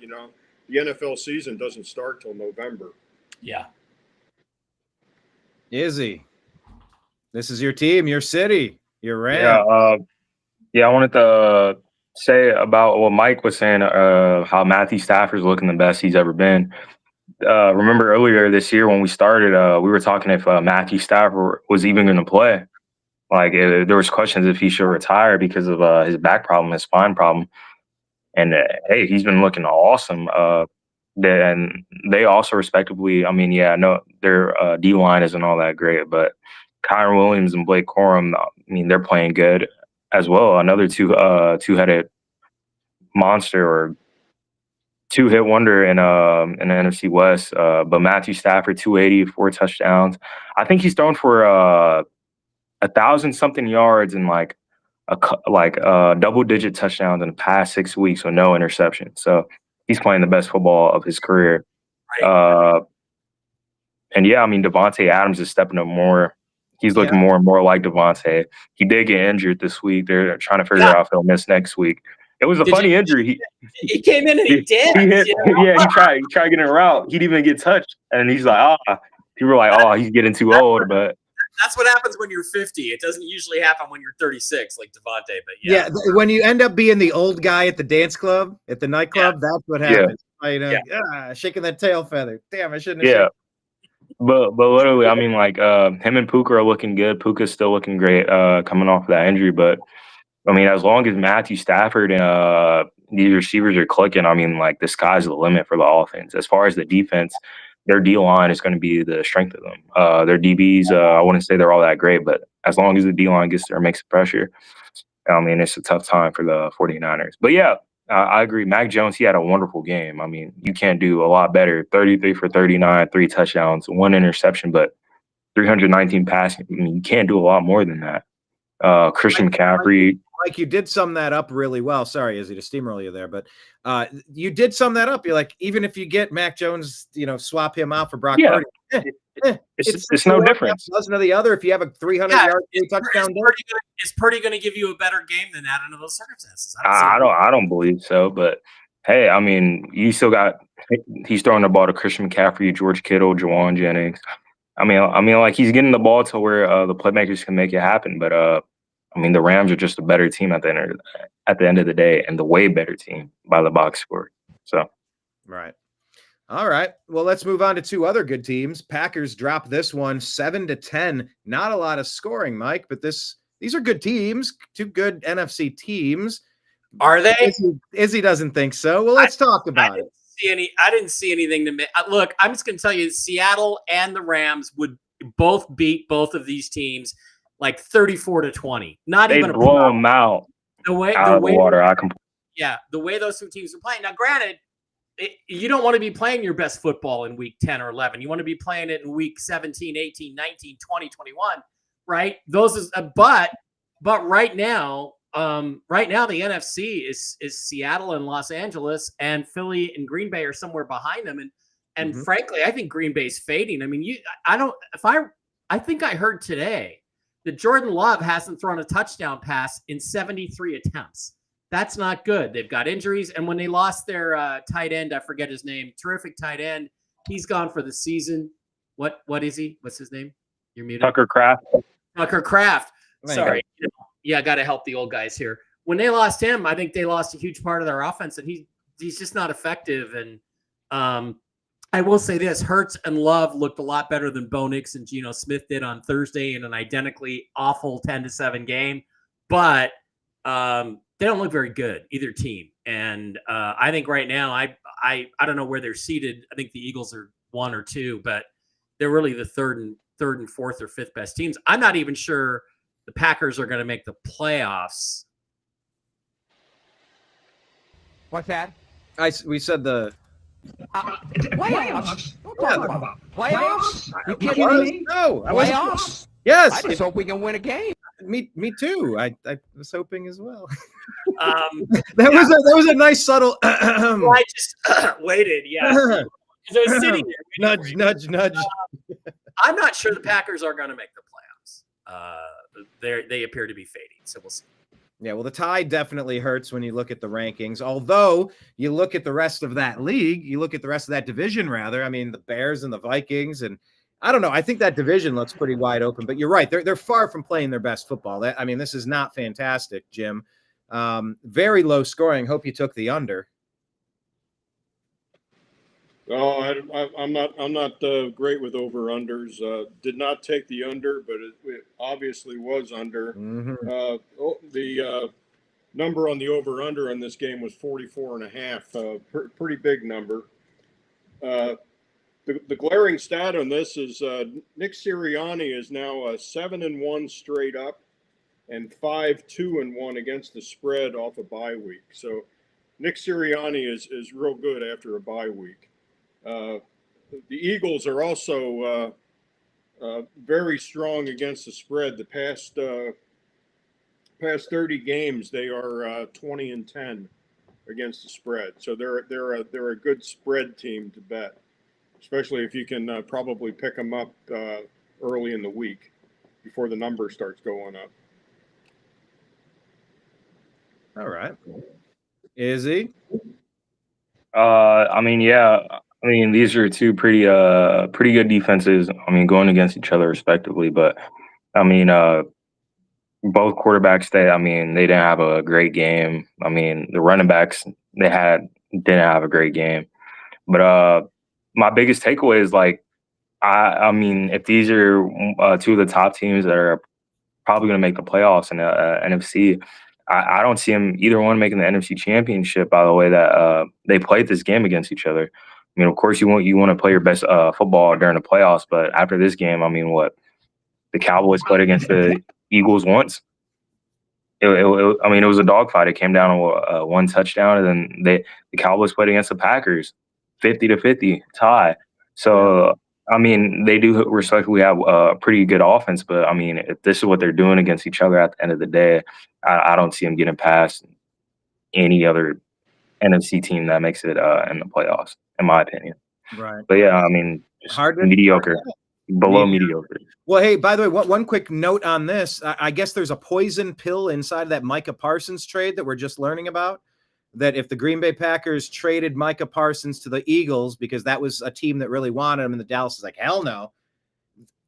the NFL season doesn't start till November. Yeah. Izzy, this is your team, your city, your Rams. Yeah, Yeah, I wanted to say about what Mike was saying, how Matthew Stafford's looking the best he's ever been. Remember earlier this year when we started, we were talking if Matthew Stafford was even going to play. Like there was questions if he should retire because of his back problem, his spine problem. And hey, he's been looking awesome. And they also respectively, I mean, yeah, no, their D line isn't all that great, but Kyron Williams and Blake Corum, I mean, they're playing good as well. Another two-headed monster or two-hit wonder in the NFC West. But Matthew Stafford, 280, 4 touchdowns. I think he's thrown for 1,000-something yards and like double-digit touchdowns in the past 6 weeks with no interception. So he's playing the best football of his career. And yeah, I mean, Devontae Adams is stepping up more. He's looking more and more like Devontae. He did get injured this week. They're trying to figure out if he'll miss next week. It was a funny injury. He came in and he did. He tried getting a route. He didn't even get touched. And he's like, people were like, he's getting too old. But that's what happens when you're 50. It doesn't usually happen when you're 36, like Devontae. But when you end up being the old guy at the dance club, at the nightclub, that's what happens. Shaking that tail feather. Damn, I shouldn't have. But literally, I mean, like him and Puka are looking good. Puka's still looking great coming off of that injury. But I mean, as long as Matthew Stafford and these receivers are clicking, I mean, like the sky's the limit for the offense. As far as the defense, their D line is going to be the strength of them. Their DBs, I wouldn't say they're all that great, but as long as the D line gets there and makes the pressure, I mean, it's a tough time for the 49ers. But yeah, I agree. Mac Jones, he had a wonderful game. I mean, you can't do a lot better. 33 for 39, 3 touchdowns, 1 interception, but 319 passing. I mean, you can't do a lot more than that. Christian McCaffrey. Mike, you did sum that up really well. Sorry, Izzy, to steamroll you there, but you did sum that up. You're like, even if you get Mac Jones, swap him out for Brock Purdy. It's no difference. Doesn't of the other. If you have a 300-yard touchdown, is Purdy going to give you a better game than that under those circumstances? I don't believe so. But hey, I mean, you still got he's throwing the ball to Christian McCaffrey, George Kittle, Jawan Jennings. I mean, like he's getting the ball to where the playmakers can make it happen. But I mean, the Rams are just a better team at the end of the day, and the way better team by the box score. So, right. All right. Well, let's move on to 2 other good teams. Packers drop this one 7-10. Not a lot of scoring, Mike, but these are good teams. 2 good NFC teams. Are they? Izzy doesn't think so. Well, let's talk about it. I didn't see anything to make. Look, I'm just going to tell you, Seattle and the Rams would both beat both of these teams like 34-20. Not even blow them out. The way the way those 2 teams are playing. Now, granted, you don't want to be playing your best football in week 10 or 11. You want to be playing it in week 17, 18, 19, 20, 21, right? Those is but right now, the NFC is Seattle and Los Angeles, and Philly and Green Bay are somewhere behind them. And frankly, I think Green Bay's fading. I mean, I think I heard today that Jordan Love hasn't thrown a touchdown pass in 73 attempts. That's not good. They've got injuries. And when they lost their tight end, I forget his name, terrific tight end, he's gone for the season. What is he? What's his name? You're muted. Tucker Kraft. Sorry. I got to help the old guys here. When they lost him, I think they lost a huge part of their offense, and he's just not effective. And I will say this, Hurts and Love looked a lot better than Bo Nix and Geno Smith did on Thursday in an identically awful 10-7 game. But they don't look very good, either team. And I think right now, I don't know where they're seated. I think the Eagles are 1 or 2, but they're really the third and 4th or 5th best teams. I'm not even sure the Packers are going to make the playoffs. What's that? We said the playoffs. Don't talk about playoffs. You kidding me? No, I wasn't. Playoffs. Yes. I just hope we can win a game. Me too. I was hoping as well. That was a nice subtle. I just waited. Yeah. I was sitting there. Nudge. I'm not sure the Packers are going to make the playoffs. They appear to be fading, so we'll see. Yeah, well, the tie definitely hurts when you look at the rankings. Although you look at the rest of that league, you look at the rest of that division, rather. I mean, the Bears and the Vikings, and I don't know. I think that division looks pretty wide open. But you're right; they're far from playing their best football. This is not fantastic, Jim. Very low scoring. Hope you took the under. Oh, I'm not great with over-unders. Did not take the under, but it obviously was under. The number on the over-under on this game was 44.5. Pretty big number. The glaring stat on this is Nick Sirianni is now 7-1 straight up and 5-2-1 against the spread off a bye week. So Nick Sirianni is real good after a bye week. The Eagles are also very strong against the spread. The past 30 games, they are 20-10 against the spread. So they're a good spread team to bet, especially if you can probably pick them up early in the week before the number starts going up. All right. Izzy? I mean, yeah. I mean, these are two pretty good defenses. I mean, going against each other respectively. But I mean, both quarterbacks they didn't have a great game. I mean, the running backs didn't have a great game. But my biggest takeaway is I mean, if these are two of the top teams that are probably going to make the playoffs in the NFC, I don't see them either one making the NFC Championship. By the way, that they played this game against each other. I mean, of course, you want to play your best football during the playoffs, but after this game, I mean, what the Cowboys played against the Eagles once. I mean, it was a dogfight. It came down to one touchdown, and then the Cowboys played against the Packers, 50-50 tie. So, I mean, they do respectively have a pretty good offense, but I mean, if this is what they're doing against each other at the end of the day, I don't see them getting past any other NFC team that makes it in the playoffs, in my opinion. Right. But yeah, I mean, just mediocre, below mediocre. Well, hey, by the way, one quick note on this. I guess there's a poison pill inside of that Micah Parsons trade that we're just learning about, that if the Green Bay Packers traded Micah Parsons to the Eagles because that was a team that really wanted him, and the Dallas is like, hell no,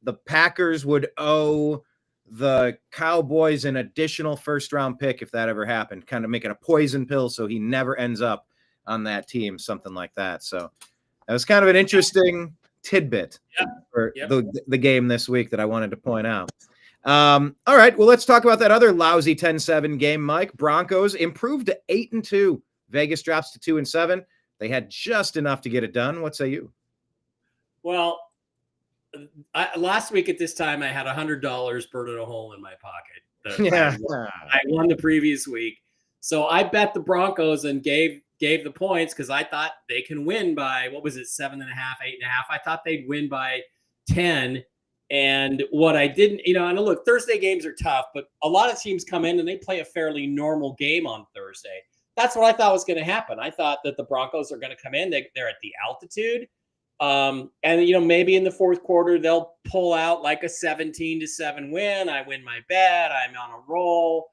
the Packers would owe the Cowboys an additional first-round pick if that ever happened, kind of making a poison pill so he never ends up on that team, something like that. So that was kind of an interesting tidbit for the game this week that I wanted to point out. All right, well, let's talk about that other lousy 10-7 game, Mike. Broncos improved to 8-2. Vegas drops to 2-7. They had just enough to get it done. What say you? Well, last week at this time, I had $100 burning a hole in my pocket. I won the previous week. So I bet the Broncos and gave the points because I thought they can win by, 7.5, 8.5. I thought they'd win by 10. And what I didn't, and look, Thursday games are tough, but a lot of teams come in and they play a fairly normal game on Thursday. That's what I thought was going to happen. I thought that the Broncos are going to come in. They're at the altitude. And maybe in the fourth quarter, they'll pull out like a 17-7 win. I win my bet. I'm on a roll.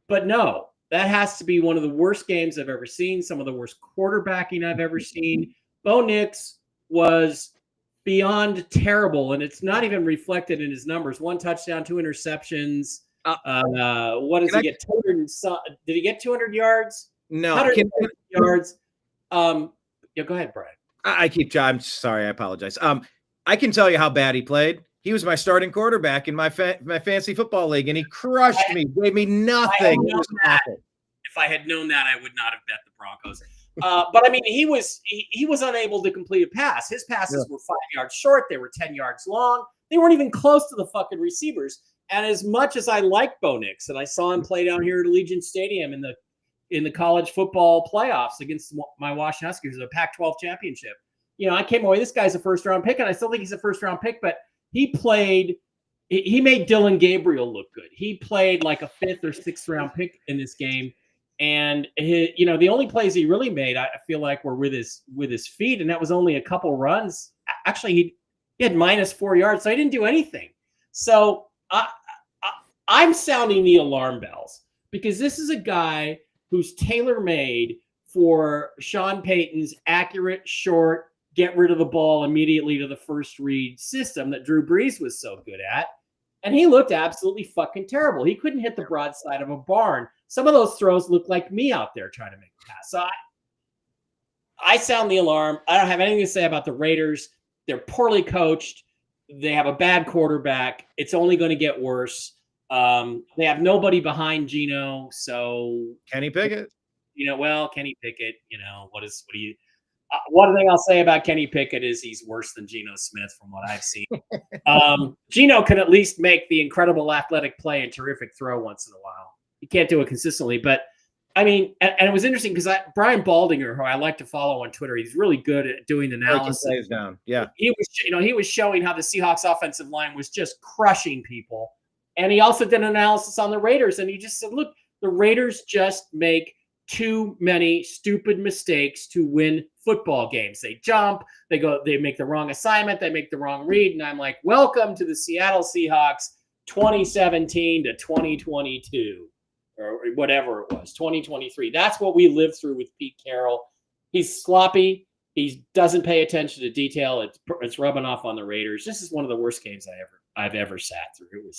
But no, that has to be one of the worst games I've ever seen. Some of the worst quarterbacking I've ever seen. Bo Nix was beyond terrible, and it's not even reflected in his numbers. 1 touchdown, 2 interceptions. What does he get? 200 and some, did he get 200 yards? No. 100 yards. Go ahead, Brian. I'm sorry. I apologize. I can tell you how bad he played. He was my starting quarterback in my fantasy football league, and he crushed me. Gave me nothing. If I had known that, I would not have bet the Broncos. But I mean, he was unable to complete a pass. His passes were 5 yards short. They were 10 yards long. They weren't even close to the fucking receivers. And as much as I like Bo Nix, and I saw him play down here at Allegiant Stadium in the college football playoffs against my Washington Huskies, a Pac-12 championship. I came away, this guy's a first-round pick, and I still think he's a first-round pick, but he made Dylan Gabriel look good. He played like a 5th or 6th round pick in this game. And the only plays he really made, I feel like, were with his feet, and that was only a couple runs. Actually, he had -4 yards, so he didn't do anything. So I'm sounding the alarm bells because this is a guy who's tailor-made for Sean Payton's accurate, short, get rid of the ball immediately to the first read system that Drew Brees was so good at. And he looked absolutely fucking terrible. He couldn't hit the broadside of a barn. some of those throws look like me out there trying to make a pass. So I sound the alarm. I don't have anything to say about the Raiders. They're poorly coached. They have a bad quarterback. It's only going to get worse. They have nobody behind Geno. So Kenny Pickett. Kenny Pickett, one thing I'll say about Kenny Pickett is he's worse than Geno Smith from what I've seen. Geno can at least make the incredible athletic play and terrific throw once in a while. He can't do it consistently, but I mean, and it was interesting because Brian Baldinger, who I like to follow on Twitter, he's really good at doing analysis. Plays down. Yeah. He was showing how the Seahawks offensive line was just crushing people. And he also did an analysis on the Raiders, and he just said, look, the Raiders just make too many stupid mistakes to win football games. They jump, they make the wrong assignment, they make the wrong read. And I'm like, welcome to the Seattle Seahawks 2017 to 2022. Or whatever it was, 2023. That's what we lived through with Pete Carroll. He's sloppy. He doesn't pay attention to detail. It's rubbing off on the Raiders. This is one of the worst games I've ever sat through.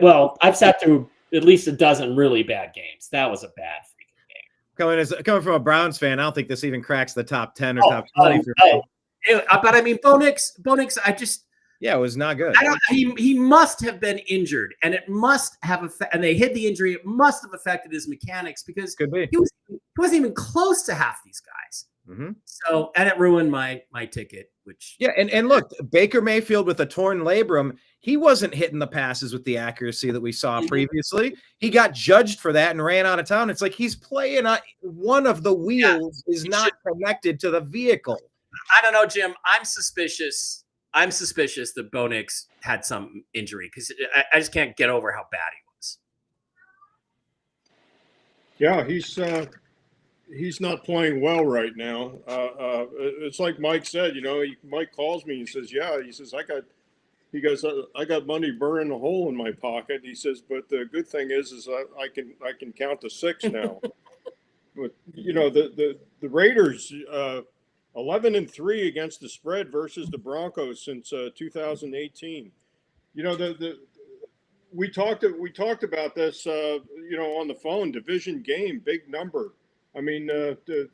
Well, I've sat through at least a dozen really bad games. That was a bad freaking game. Coming from a Browns fan, I don't think this even cracks the top 10 or top 20. But I mean, Bo Nix, it was not good. He must have been injured, and it must have and they hid the injury. It must have affected his mechanics because he wasn't even close to half these guys. Mm-hmm. So, and it ruined my ticket. And look, Baker Mayfield with a torn labrum, he wasn't hitting the passes with the accuracy that we saw previously. He got judged for that and ran out of town. It's like he's playing one of the wheels is not connected to the vehicle. I don't know, Jim. I'm suspicious that Bo Nix had some injury because I just can't get over how bad he was. Yeah, he's not playing well right now. It's like Mike said, Mike calls me and says, I got money burning a hole in my pocket. He says, but the good thing is I can count to 6 now. But the Raiders, 11-3 against the spread versus the Broncos since 2018. We talked about this, on the phone. Division game, big number. I mean, the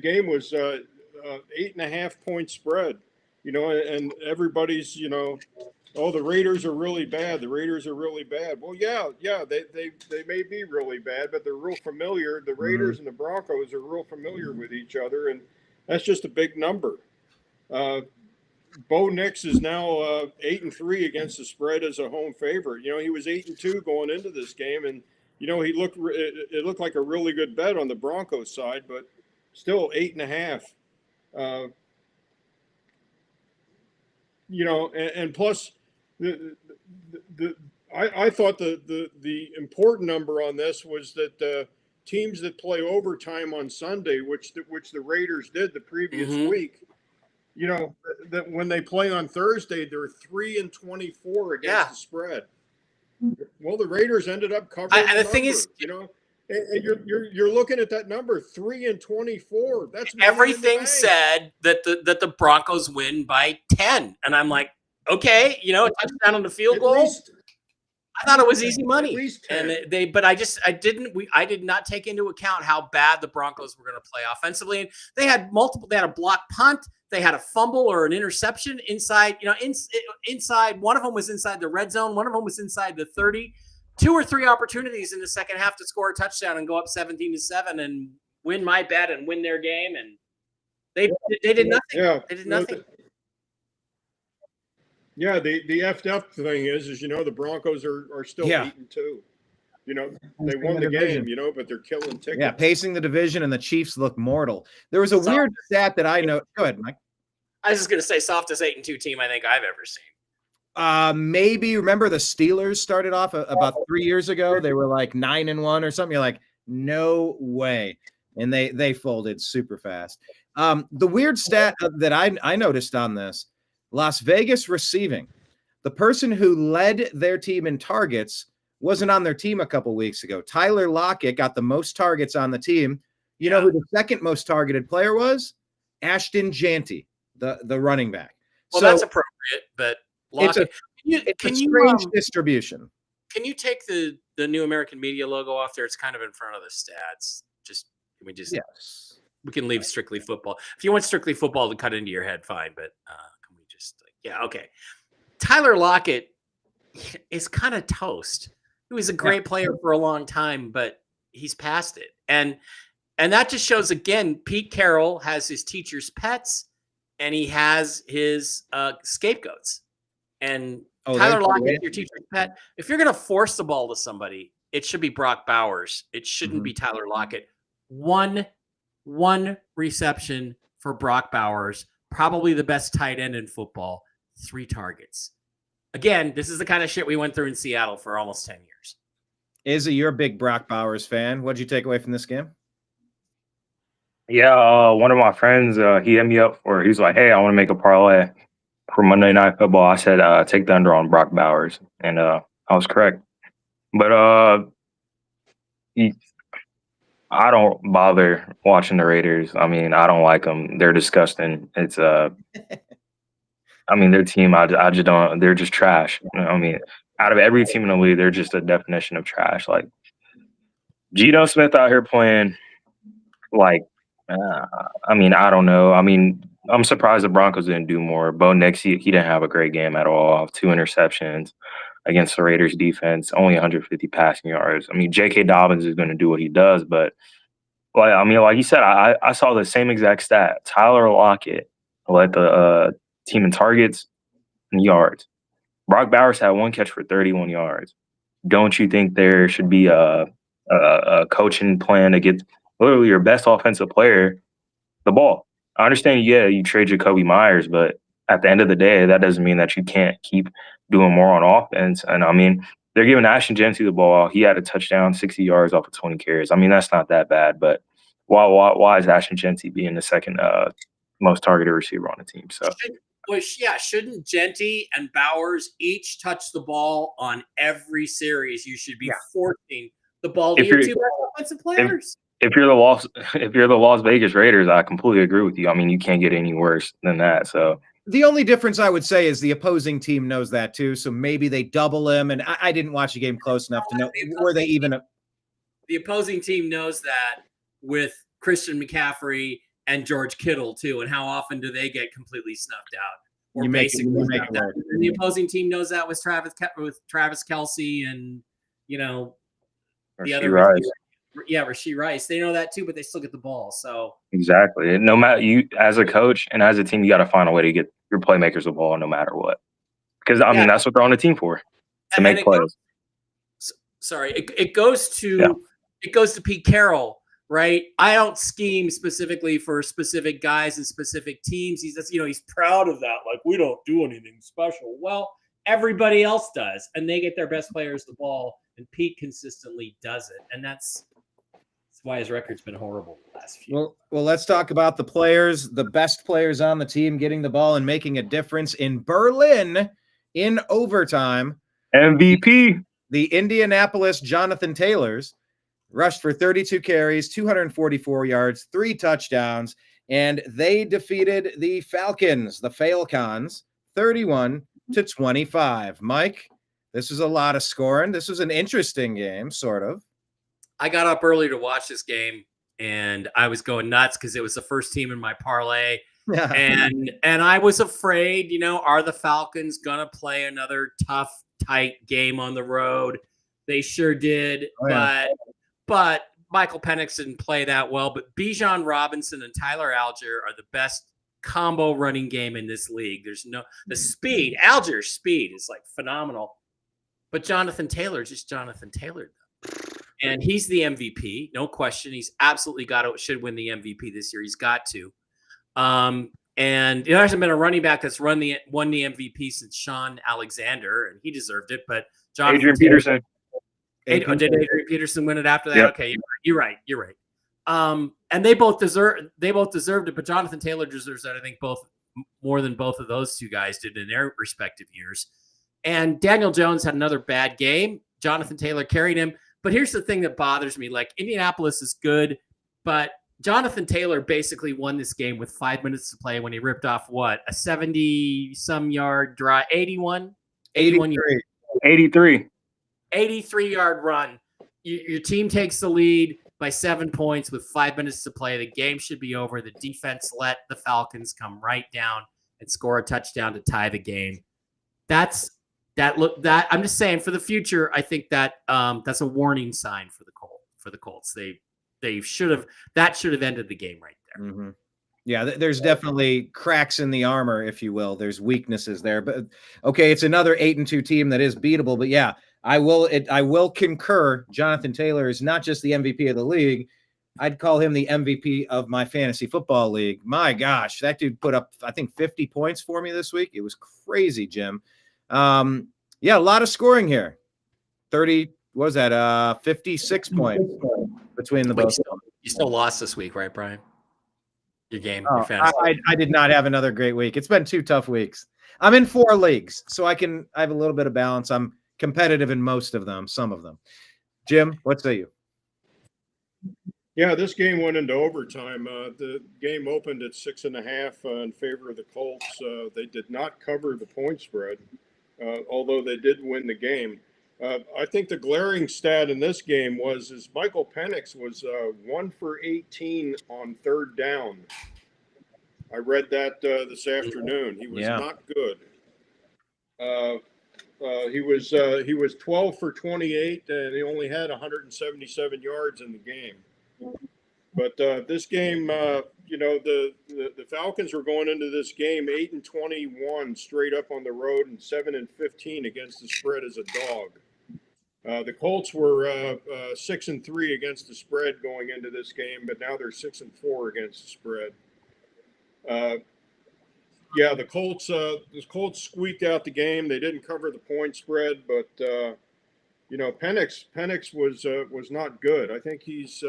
game was 8.5 point spread. And everybody's the Raiders are really bad. The Raiders are really bad. Well, they may be really bad, but they're real familiar. The Raiders and the Broncos are real familiar with each other, and that's just a big number. Bo Nix is now 8-3 against the spread as a home favorite. He was 8-2 going into this game, and it looked like a really good bet on the Broncos side, but still 8.5. And plus I thought the important number on this was that teams that play overtime on Sunday, which the Raiders did the previous week, that when they play on Thursday, they're 3-24 against the spread. Well, the Raiders ended up covering. And the thing is, and you're looking at that number 3-24. That's everything said that the Broncos win by 10, and I'm like, okay, a touchdown on the field goal. I thought it was easy money, and I did not take into account how bad the Broncos were going to play offensively. And they had They had a block punt, they had a fumble or an interception inside. Inside. One of them was inside the red zone. One of them was inside the 30. 2 or 3 opportunities in the second half to score a touchdown and go up 17-7 and win my bet and win their game, and they did nothing. Yeah, they did nothing. Yeah, the FF thing is the Broncos are still 8-2. They won the game, but they're killing tickets. Yeah, pacing the division, and the Chiefs look mortal. There was a weird stat that I know. Go ahead, Mike. I was just going to say softest 8-2 team I think I've ever seen. Maybe remember the Steelers started off about 3 years ago. They were like 9-1 or something. You're like, no way. And they folded super fast. The weird stat that I noticed on this, Las Vegas receiving, the person who led their team in targets wasn't on their team a couple weeks ago. Tyler Lockett got the most targets on the team. You know who the second most targeted player was? Ashton Janty, the running back. Well, that's appropriate, but Lockett, it's a strange distribution. Can you take the the new American Media logo off there? It's kind of in front of the stats. Yes. We can leave strictly football. If you want strictly football to cut into your head, fine. But can we just okay. Tyler Lockett is kind of toast. He was a great player for a long time, but he's past it. And that just shows again, Pete Carroll has his teacher's pets and he has his scapegoats. And Tyler Lockett, your teacher's pet. If you're going to force the ball to somebody, it should be Brock Bowers. It shouldn't be Tyler Lockett. One reception for Brock Bowers, probably the best tight end in football, 3 targets. Again, this is the kind of shit we went through in Seattle for almost 10 years. Izzy, you're a big Brock Bowers fan. What did you take away from this game? Yeah, one of my friends, he hit me up for, he's like, hey, I want to make a parlay for Monday Night Football. I said, take the under on Brock Bowers. And I was correct. But I don't bother watching the Raiders. I mean, I don't like them. They're disgusting. It's I mean, their team, I just don't. They're just trash. You know, I mean, out of every team in the league, they're just a definition of trash. Like Geno Smith out here playing, like, I mean, I don't know. I mean, I'm surprised the Broncos didn't do more. Bo Nix, he didn't have a great game at all. 2 interceptions against the Raiders defense, only 150 passing yards. I mean, J.K. Dobbins is going to do what he does, but like you said, I saw the same exact stat. Tyler Lockett led the team in targets and yards. Brock Bowers had 1 catch for 31 yards. Don't you think there should be a coaching plan to get literally your best offensive player the ball? I understand, you trade Jacoby Myers, but at the end of the day, that doesn't mean that you can't keep doing more on offense. And I mean, they're giving Ashton Jeanty the ball. He had a touchdown, 60 yards off of 20 carries. I mean, that's not that bad, but why is Ashton Jeanty being the second most targeted receiver on the team? So, shouldn't Jeanty and Bowers each touch the ball on every series? You should be forcing the ball to your 2 best offensive players. If you're the Las Vegas Raiders, I completely agree with you. I mean, you can't get any worse than that. So the only difference I would say is the opposing team knows that too. So maybe they double him. And I didn't watch the game close enough to know were they even. The opposing team knows that with Christian McCaffrey and George Kittle too, and how often do they get completely snuffed out? Or you make basically it out. And the opposing team knows that with Travis Kelce and the other Rashee Rice. They know that too, but they still get the ball. So exactly. No matter you as a coach and as a team, you got to find a way to get your playmakers the ball no matter what. Because I mean, that's what they're on the team for, to make plays. It goes to Pete Carroll, right? I don't scheme specifically for specific guys and specific teams. He's proud of that. Like, we don't do anything special. Well, everybody else does, and they get their best players the ball, and Pete consistently does it, and that's why his record's been horrible the last few. Well, let's talk about the players, the best players on the team getting the ball and making a difference in Berlin in overtime. MVP. The Indianapolis Jonathan Taylors rushed for 32 carries, 244 yards, 3 touchdowns, and they defeated the Falcons, the Falcons, 31-25. Mike, this was a lot of scoring. This was an interesting game, sort of. I got up early to watch this game, and I was going nuts because it was the first team in my parlay. Yeah. And I was afraid, are the Falcons going to play another tough, tight game on the road? They sure did. Oh, yeah. But Michael Penix didn't play that well. But Bijan Robinson and Tyler Algier are the best combo running game in this league. The speed. Algier's speed is like phenomenal. But Jonathan Taylor is just Jonathan Taylor. And he's the MVP, no question. He's absolutely should win the MVP this year. He's got to. And there hasn't been a running back that's won the MVP since Sean Alexander, and he deserved it. But Adrian Peterson. Did Adrian Peterson win it after that? Yep. Okay, you're right. And they both deserved it, but Jonathan Taylor deserves it. I think more than both of those two guys did in their respective years. And Daniel Jones had another bad game. Jonathan Taylor carried him. But here's the thing that bothers me. Like, Indianapolis is good, but Jonathan Taylor basically won this game with 5 minutes to play when he ripped off a 70-some yard drive, 83. 83. 83-yard run. Your team takes the lead by 7 points with 5 minutes to play. The game should be over. The defense let the Falcons come right down and score a touchdown to tie the game. I'm just saying for the future, I think that that's a warning sign for the Colts. They should have ended the game right there. Mm-hmm. Yeah, there's definitely cracks in the armor, if you will. There's weaknesses there, but okay, it's another 8-2 team that is beatable. But yeah, I will concur. Jonathan Taylor is not just the MVP of the league. I'd call him the MVP of my fantasy football league. My gosh, that dude put up, I think, 50 points for me this week. It was crazy, Jim. Yeah, a lot of scoring here. 30, what was that? 56 points between the both. You still lost this week, right, Brian? Your game. Oh, your fantasy. I did not have another great week. It's been 2 tough weeks. I'm in 4 leagues, so I have a little bit of balance. I'm competitive in most of them, some of them. Jim, what say you? Yeah, this game went into overtime. The game opened at 6.5 in favor of the Colts. They did not cover the point spread, although they did win the game. I think the glaring stat in this game was Michael Penix was 1 for 18 on third down. I read that this afternoon. He was not good. He was 12 for 28, and he only had 177 yards in the game. But this game, the Falcons were going into this game 8-21 straight up on the road and 7-15 against the spread as a dog. The Colts were 6-3 against the spread going into this game, but now they're 6-4 against the spread. Yeah, the Colts squeaked out the game. They didn't cover the point spread, but Penix was not good. I think he's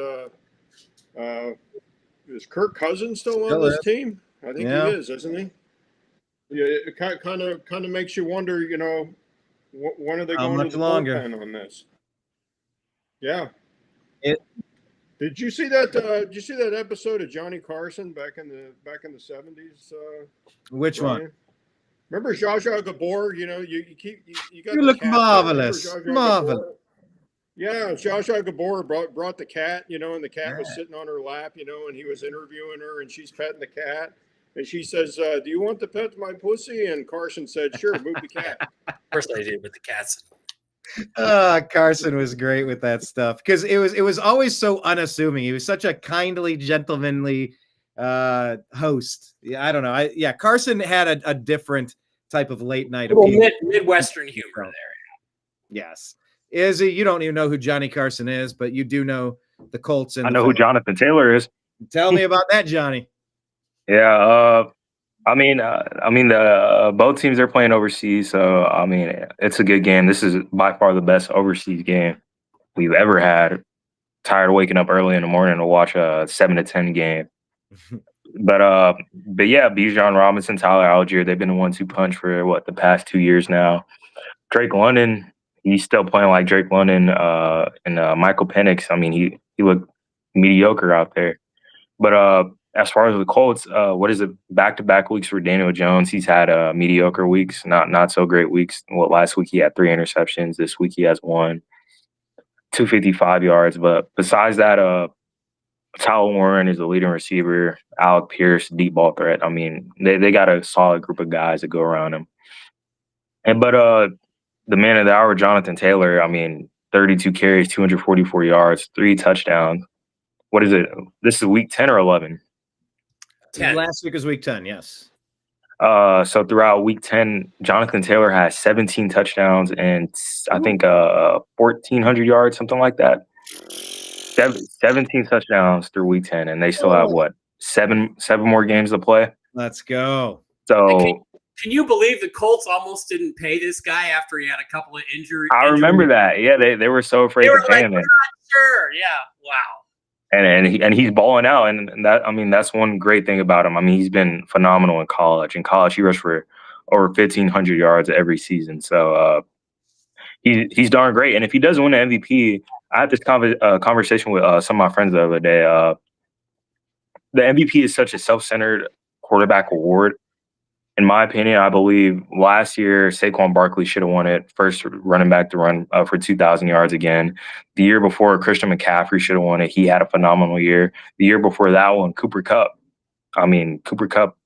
is Kirk Cousins still on this team? I think he is, isn't he? Yeah, it kind of makes you wonder, when are they going to the bullpen on this? Yeah. Did you see that? Did you see that episode of Johnny Carson back in the 70s? Which Brian? one? Remember Zsa Zsa Gabor? You got. You look marvelous, marvelous. Yeah, Zsa Zsa Gabor brought the cat, and the cat was sitting on her lap, and he was interviewing her, and she's petting the cat, and she says, "Do you want to pet my pussy?" And Carson said, "Sure, move the cat." First I did with the cats. Carson was great with that stuff because it was always so unassuming. He was such a kindly, gentlemanly host. Yeah, I don't know. Carson had a different type of late night appeal. Midwestern humor there. Yes. Izzy, you don't even know who Johnny Carson is, but you do know the Colts. And I know who Jonathan Taylor is. Tell me about that, Johnny. Yeah. Both teams are playing overseas, so it's a good game. This is by far the best overseas game we've ever had. Tired of waking up early in the morning to watch a 7-10 game. But yeah, Bijan Robinson, Tyler Algier, they've been a 1-2 punch for the past 2 years now. Drake London, he's still playing like Drake London, and Michael Penix. He looked mediocre out there. But as far as the Colts, what is it? Back-to-back weeks for Daniel Jones. He's had mediocre weeks, not so great weeks. Last week he had 3 interceptions. This week he has 1, 255 yards. But besides that, Tyler Warren is the leading receiver. Alec Pierce, deep ball threat. They got a solid group of guys that go around him. But the man of the hour, Jonathan Taylor, 32 carries, 244 yards, 3 touchdowns. What is it? This is week 10 or 11? 10. Last week was week 10, yes. So throughout week 10, Jonathan Taylor has 17 touchdowns and I think 1,400 yards, something like that. 17 touchdowns through week 10, and they still have seven more games to play. Let's go. So can you believe the Colts almost didn't pay this guy after he had a couple of injuries? I remember that. Yeah, they were so afraid to pay him. We're not sure. Yeah. Wow. And he's balling out, and that that's one great thing about him. He's been phenomenal in college. In college, he rushed for over 1,500 yards every season. So he's darn great. And if he doesn't win the MVP, I had this conversation with some of my friends the other day. The MVP is such a self-centered quarterback award, in my opinion, I believe last year Saquon Barkley should have won it. First running back to run for 2,000 yards again. The year before, Christian McCaffrey should have won it. He had a phenomenal year. The year before that one, Cooper Kupp. Cooper Kupp,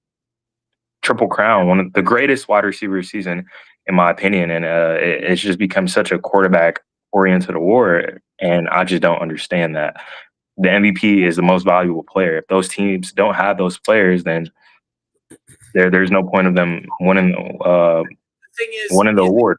Triple Crown, one of the greatest wide receiver season, in my opinion. And it's just become such a quarterback-oriented award, and I just don't understand that. The MVP is the most valuable player. If those teams don't have those players, then there's no point of them winning The thing is, winning the award.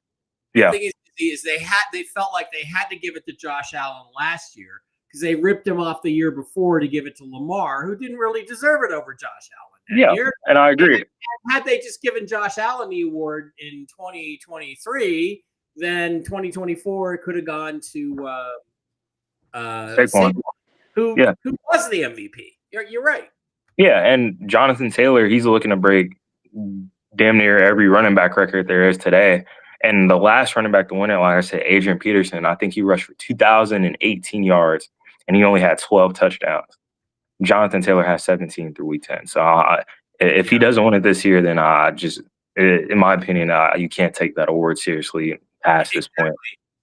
Yeah. The thing is they felt like they had to give it to Josh Allen last year because they ripped him off the year before to give it to Lamar, who didn't really deserve it over Josh Allen. Yeah, year. and I agree. And had they just given Josh Allen the award in 2023, then 2024 could have gone to Saquon, who was the MVP. You're right. Yeah, and Jonathan Taylor, he's looking to break damn near every running back record there is today. And the last running back to win it, like I said, Adrian Peterson, I think he rushed for 2,018 yards, and he only had 12 touchdowns. Jonathan Taylor has 17 through week 10. So if he doesn't win it this year, then in my opinion, you can't take that award seriously past this point.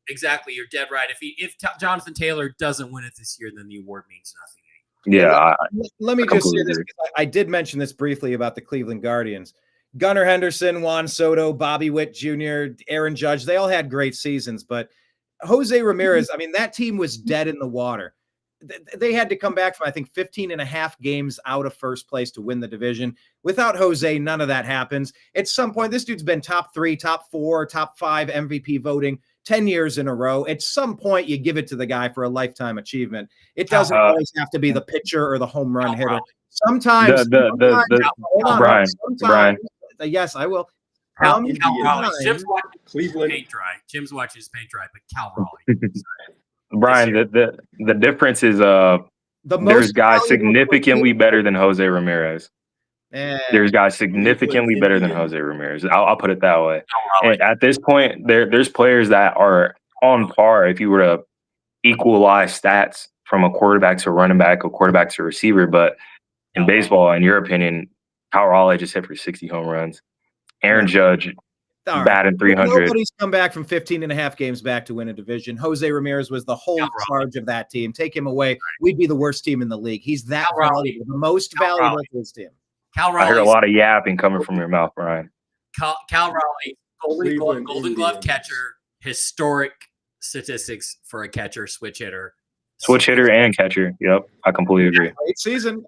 Exactly. You're dead right. If Jonathan Taylor doesn't win it this year, then the award means nothing. Yeah. Let me just say this, because I did mention this briefly about the Cleveland Guardians. Gunnar Henderson, Juan Soto, Bobby Witt Jr., Aaron Judge, they all had great seasons. But Jose Ramirez, that team was dead in the water. They had to come back from, I think, 15 and a half games out of first place to win the division. Without Jose, none of that happens. At some point, this dude's been top 3, top 4, top 5 MVP voting 10 years in a row. At some point, you give it to the guy for a lifetime achievement. It doesn't always have to be the pitcher or the home run hitter. Sometimes, Brian. Yes, I will. Cal Raleigh. Jim's watching Cleveland. paint dry. Jim's watching his paint dry, but Cal Raleigh. Brian, the difference is there's guys significantly better than Jose Ramirez. There's guys significantly better than Jose Ramirez. I'll put it that way. And at this point, there's players that are on par if you were to equalize stats from a quarterback to a running back, a quarterback to a receiver. But in baseball, in your opinion, Cal Raleigh just hit for 60 home runs. Aaron Judge batting 300. Nobody's come back from 15 and a half games back to win a division. Jose Ramirez was the whole charge of that team. Take him away, we'd be the worst team in the league. He's that valuable, the most valuable to his team. I heard a lot of yapping coming from your mouth, Brian. Cal Raleigh, Golden Glove catcher, historic statistics for a catcher, switch hitter. Switch hitter and catcher. Yep, I completely agree. Great season.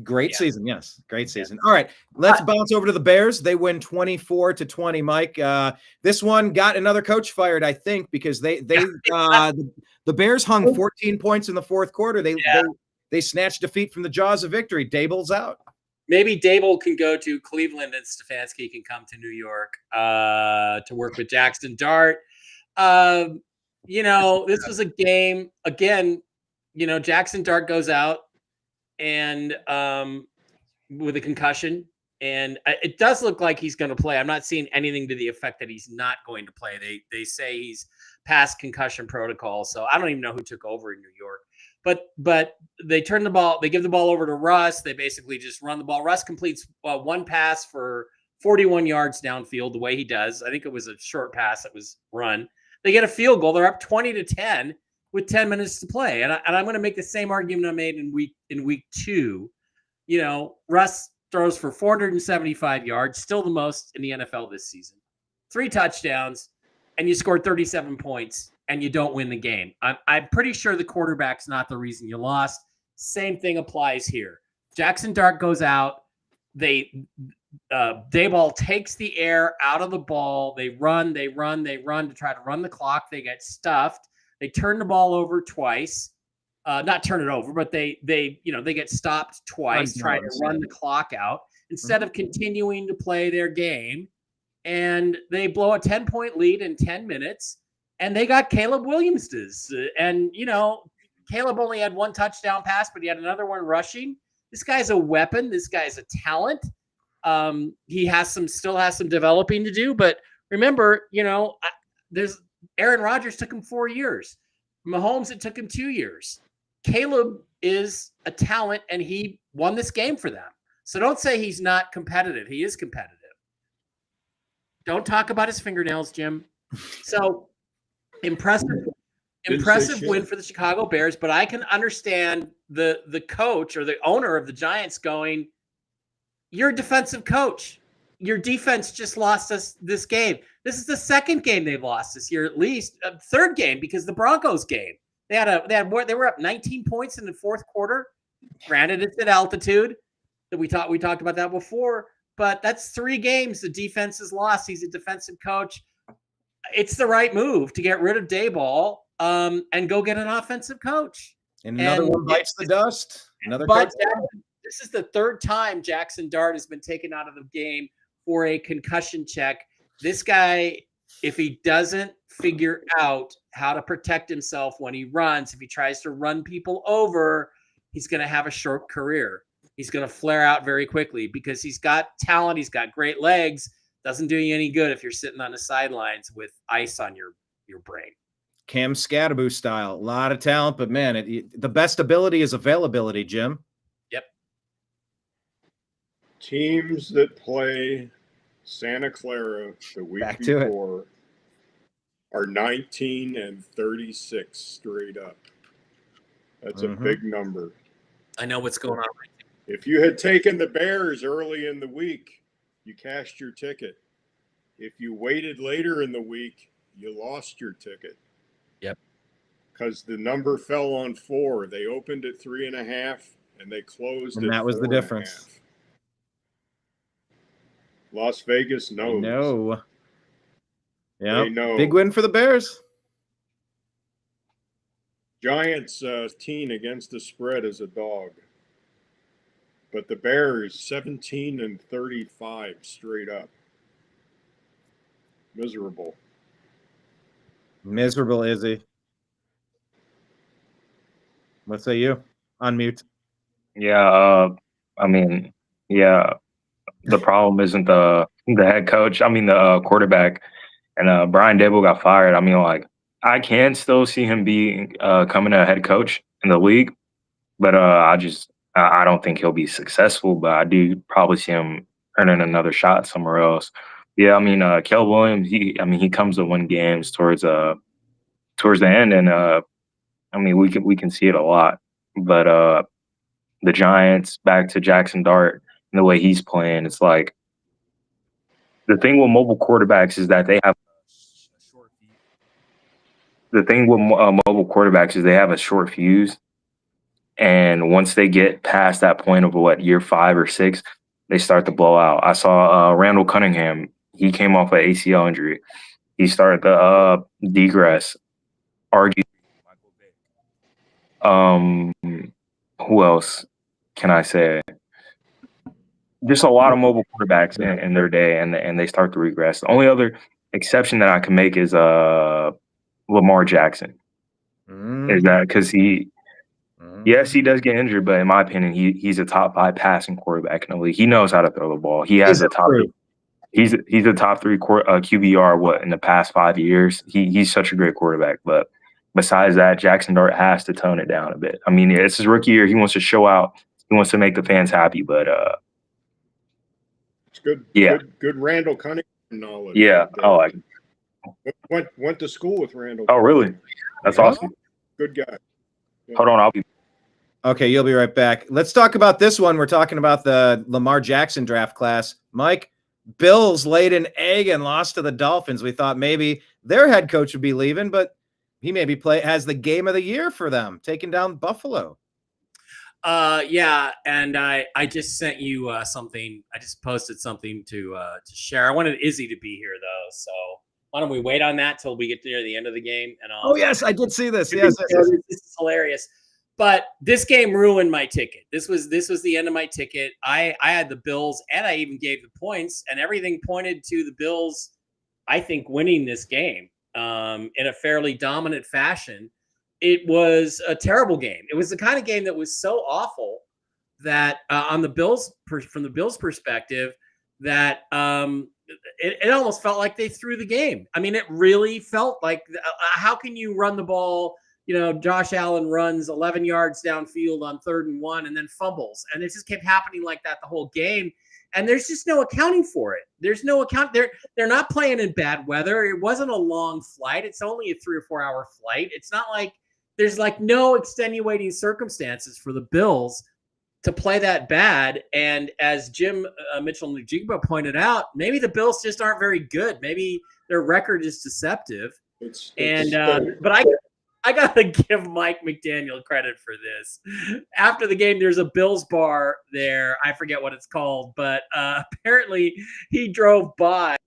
Great season. Yes, great season. All right, let's bounce over to the Bears. They win 24-20. Mike, this one got another coach fired, I think, because the Bears hung 14 points in the fourth quarter. They snatched defeat from the jaws of victory. Dable's out. Maybe Dable can go to Cleveland and Stefanski can come to New York to work with Jackson Dart. This was a game again. Jackson Dart goes out and with a concussion, and it does look like he's going to play. I'm not seeing anything to the effect that he's not going to play. They say he's past concussion protocol, so I don't even know who took over in New York. But they turn the ball. They give the ball over to Russ. They basically just run the ball. Russ completes one pass for 41 yards downfield the way he does. I think it was a short pass that was run. They get a field goal. They're up 20-10 with 10 minutes to play. And I'm going to make the same argument I made in week 2. Russ throws for 475 yards, still the most in the NFL this season. 3 touchdowns, and you scored 37 points, and you don't win the game. I'm pretty sure the quarterback's not the reason you lost. Same thing applies here. Jackson Dart goes out. Dayball takes the air out of the ball. They run to try to run the clock. They get stuffed. They turn the ball over twice. Not turn it over, but they get stopped twice trying to run the clock out instead of continuing to play their game. And they blow a 10-point lead in 10 minutes. And they got Caleb Williams. And, Caleb only had 1 touchdown pass, but he had another one rushing. This guy's a weapon. This guy's a talent. He still has some developing to do. But remember, there's Aaron Rodgers took him 4 years. Mahomes, it took him 2 years. Caleb is a talent, and he won this game for them. So don't say he's not competitive. He is competitive. Don't talk about his fingernails, Jim. So impressive shit. win for the Chicago Bears, but I can understand the coach or the owner of the Giants going, you're a defensive coach. Your defense just lost us this game. This is the second game they've lost this year, at least third game, because the Broncos game. They were up 19 points in the fourth quarter. Granted, it's at altitude. That we talked about that before, but that's 3 games the defense has lost. He's a defensive coach. It's the right move to get rid of Dayball and go get an offensive coach. And another one bites the dust. This is the third time Jackson Dart has been taken out of the game for a concussion check. This guy, if he doesn't figure out how to protect himself when he runs, if he tries to run people over, he's going to have a short career. He's going to flare out very quickly because he's got talent. He's got great legs. Doesn't do you any good if you're sitting on the sidelines with ice on your brain. Cam Scatterbo style. A lot of talent, but man, the best ability is availability, Jim. Yep. Teams that play Santa Clara the week before are 19-36 straight up. That's a big number. I know what's going on right now. If you had taken the Bears early in the week, you cashed your ticket. If you waited later in the week, you lost your ticket. Yep. Because the number fell on 4. They opened at 3.5 and they closed at 4.5. And that was the difference. Las Vegas knows. No. Yeah. Know. Big win for the Bears. Giants 10 against the spread as a dog. But the Bears 17-35 straight up. Miserable. Miserable, Izzy. What say you? Unmute. Yeah, I mean, yeah. The problem isn't the head coach. I mean, the quarterback. And Brian Dable got fired. I mean, like, I can still see him coming a head coach in the league, but I don't think he'll be successful. But I do probably see him earning another shot somewhere else. Yeah, I mean, Kel Williams. He comes to win games towards the end, and I mean, we can see it a lot. But the Giants, back to Jackson Dart and the way he's playing, it's like the thing with mobile quarterbacks is that they have. The thing with mobile quarterbacks is they have a short fuse, and once they get past that point of year 5 or 6, they start to blow out. I saw Randall Cunningham. He came off an ACL injury. He started the degress. RG. Who else can I say? Just a lot of mobile quarterbacks in their day, and they start to regress. The only other exception that I can make is Lamar Jackson. Is that because yes, he does get injured, but in my opinion, he's a top 5 passing quarterback in the league. He knows how to throw the ball. He has a top. He's a top 3 QBR in the past 5 years. He's such a great quarterback. But besides that, Jackson Dart has to tone it down a bit. I mean, it's his rookie year. He wants to show out. He wants to make the fans happy. But it's good. Yeah, good Randall Cunningham knowledge. Yeah, I like it. Went to school with Randall. Oh, really? That's awesome. Good guy. Yeah. Hold on, I'll be. Okay, you'll be right back. Let's talk about this one. We're talking about the Lamar Jackson draft class. Mike, Bills laid an egg and lost to the Dolphins. We thought maybe their head coach would be leaving, but he maybe has the game of the year for them, taking down Buffalo. Yeah, and I just sent you something. I just posted something to share. I wanted Izzy to be here though, so why don't we wait on that till we get near the end of the game? And oh yes, I did see this. Yes, this is hilarious. But this game ruined my ticket. This was the end of my ticket. I had the Bills, and I even gave the points, and everything pointed to the Bills, I think, winning this game in a fairly dominant fashion. It was a terrible game. It was the kind of game that was so awful that from the Bills' perspective, that it almost felt like they threw the game. I mean, it really felt like, how can you run the ball? You know, Josh Allen runs 11 yards downfield on 3rd and 1 and then fumbles. And it just kept happening like that the whole game. and there's just no accounting for it. There's no account. They're not playing in bad weather. It wasn't a long flight. It's only a 3 or 4 hour flight. It's not like there's like no extenuating circumstances for the Bills to play that bad. And as Jim Mitchell-Njigba pointed out, maybe the Bills just aren't very good. Maybe their record is deceptive. But I gotta give Mike McDaniel credit for this. After the game, there's a Bills bar there. I forget what it's called, but apparently he drove by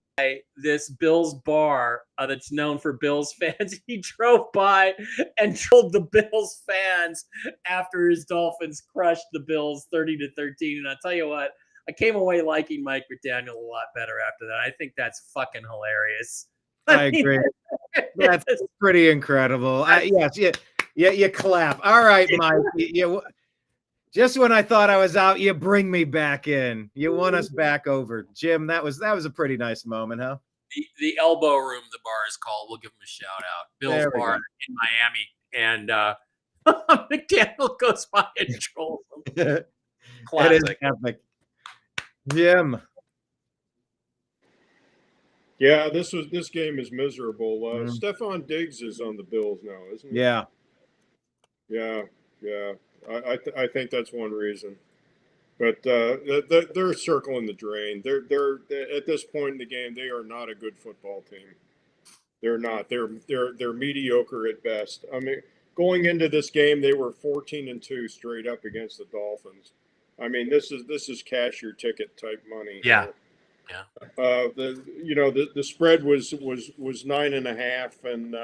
this Bills bar that's known for Bills fans. He drove by and trolled the Bills fans after his Dolphins crushed the Bills 30-13. And I'll tell you what, I came away liking Mike McDaniel a lot better after that. I think that's fucking hilarious. I agree. That's pretty incredible. Yes, you clap. All right, Mike. Just when I thought I was out, you bring me back in. You won us back over. Jim, that was a pretty nice moment, huh? The elbow room, the bar is called. We'll give him a shout out. Bill's Bar in Miami. And McDaniel goes by and trolls him. Classic. It is epic. Jim. Yeah, this game is miserable. Stephon Diggs is on the Bills now, isn't he? Yeah. I think that's one reason. But they're circling the drain. They're at this point in the game, they are not a good football team. They're not. They're mediocre at best. I mean, going into this game, they were 14-2 straight up against the Dolphins. I mean, this is cash your ticket type money. Yeah. Yeah. The spread was 9.5, and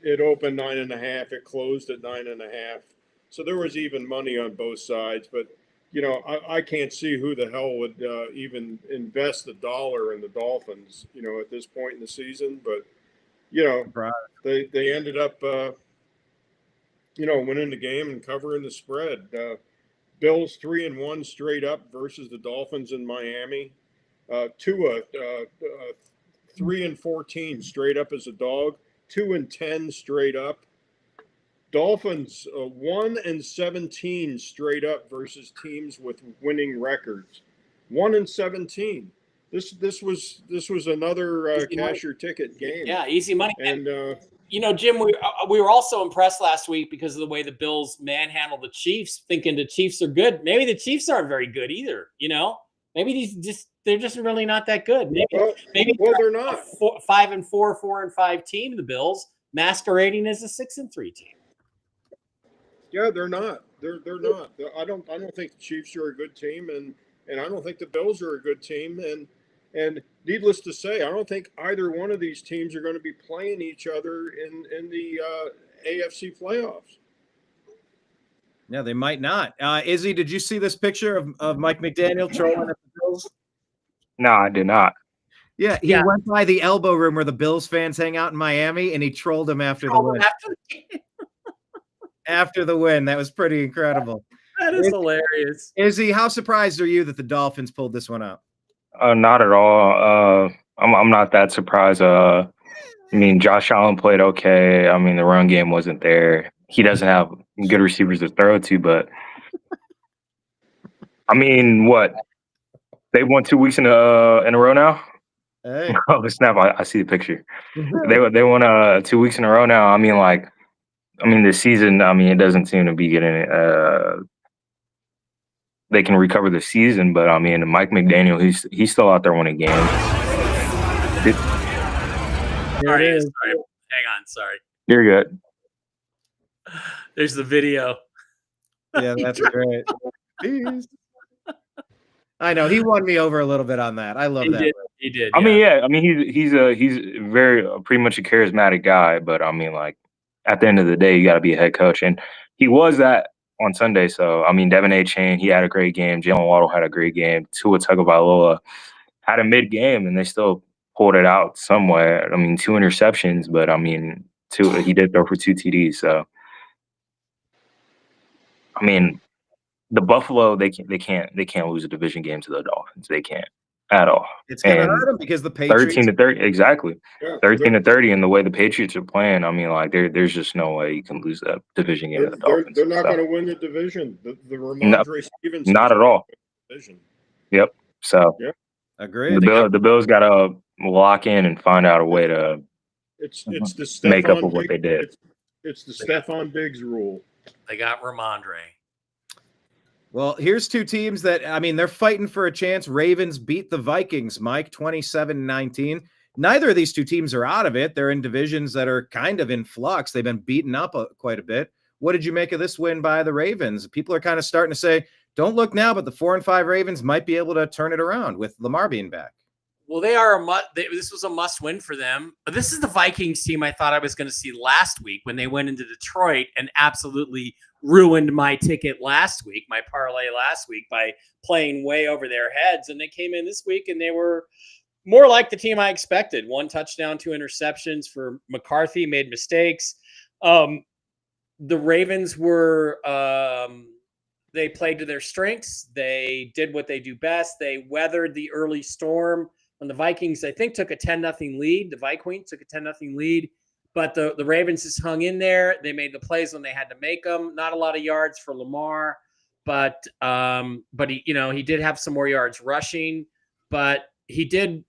it opened 9.5. It closed at 9.5. So there was even money on both sides. But I can't see who the hell would even invest $1 in the Dolphins. At this point in the season. But they ended up winning the game and covering the spread. Bills 3-1 straight up versus the Dolphins in Miami. Tua 3-14 straight up as a dog. 2-10 straight up. Dolphins 1-17 straight up versus teams with winning records. 1-17. This was another cash your ticket game. Yeah, easy money. And Jim, we were also impressed last week because of the way the Bills manhandled the Chiefs, thinking the Chiefs are good. Maybe the Chiefs aren't very good either. Maybe they're just really not that good. Maybe they're not 5-4, 4-5 team. The Bills masquerading as a 6-3 team. Yeah, they're not. They're not. I don't think the Chiefs are a good team, and I don't think the Bills are a good team. And needless to say, I don't think either one of these teams are going to be playing each other in the AFC playoffs. Yeah, they might not. Izzy, did you see this picture of Mike McDaniel trolling at the Bills? No, I did not. Yeah, he went by the elbow room where the Bills fans hang out in Miami, and he trolled them after the win. After the win. That was pretty incredible. That is hilarious. Izzy, how surprised are you that the Dolphins pulled this one out? Not at all. I'm not that surprised. I mean, Josh Allen played okay. I mean, the run game wasn't there. He doesn't have good receivers to throw to, but I mean, what? They won 2 weeks in a row now? Hey. Oh, snap. I see the picture. They won 2 weeks in a row now. I mean, this season, it doesn't seem to be getting they can recover the season, but Mike McDaniel, he's still out there winning games. Sorry. Hang on, sorry. You're good. There's the video. Yeah, that's great. Jeez. I know he won me over a little bit on that. I love that. He did. He's very pretty much a charismatic guy, but at the end of the day, you got to be a head coach, and he was that on Sunday. So Devin A-Chain, he had a great game. Jalen Waddle had a great game. Tua Tagovailoa had a mid game, and they still pulled it out somewhere. 2 interceptions, but he did throw for 2 TDs. So the Buffalo, they can't lose a division game to the Dolphins. They can't at all. It's going to hurt them because the Patriots 13-30, exactly. 13-30, and the way the Patriots are playing, there's just no way you can lose that division game to the Dolphins. They're not going to win the division. The Ramondre Stevenson. Not at all. division. Yep. So Agreed. the Bills got to lock in and find out a way to It's the make up Stephon for what they did. It's the Stephon Diggs rule. They got Ramondre. Well, here's two teams that, I mean, they're fighting for a chance. Ravens beat the Vikings, Mike, 27-19. Neither of these two teams are out of it. They're in divisions that are kind of in flux. They've been beaten up quite a bit. What did you make of this win by the Ravens? People are kind of starting to say, don't look now, but the 4-5 Ravens might be able to turn it around with Lamar being back. Well, this was a must win for them. But this is the Vikings team I thought I was going to see last week when they went into Detroit and absolutely ruined my ticket last week, my parlay last week, by playing way over their heads. And they came in this week and they were more like the team I expected. 1 touchdown, 2 interceptions for McCarthy, made mistakes. The Ravens were they played to their strengths. They did what they do best. They weathered the early storm when the Vikings, I think, took a 10-0 lead. The Vikings took a 10-0 lead, but the Ravens just hung in there. They made the plays when they had to make them. Not a lot of yards for Lamar, but he did have some more yards rushing. But they did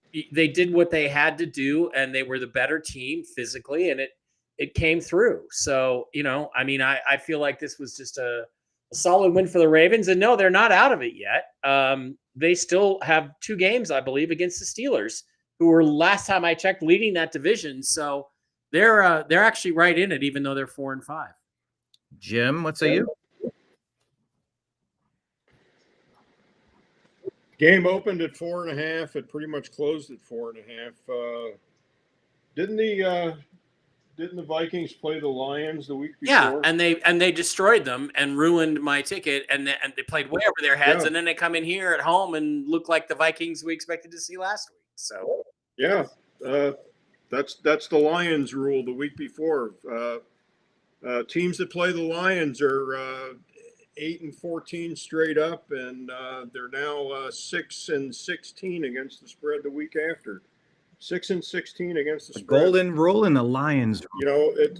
what they had to do, and they were the better team physically, and it came through. So, I feel like this was just a solid win for the Ravens. And no, they're not out of it yet. They still have 2 games, I believe, against the Steelers, who were, last time I checked, leading that division. So they're actually right in it, even though they're 4-5. Jim, what say you? Game opened at 4.5. It pretty much closed at 4.5. Didn't the Vikings play the Lions the week before? Yeah, and they destroyed them and ruined my ticket, and they played way over their heads, and then they come in here at home and look like the Vikings we expected to see last week. So yeah, that's the Lions rule the week before. Teams that play the Lions are 8-14 straight up, and they're now 6-16 against the spread the week after. 6-16 against the spread. Golden rule and the Lions. The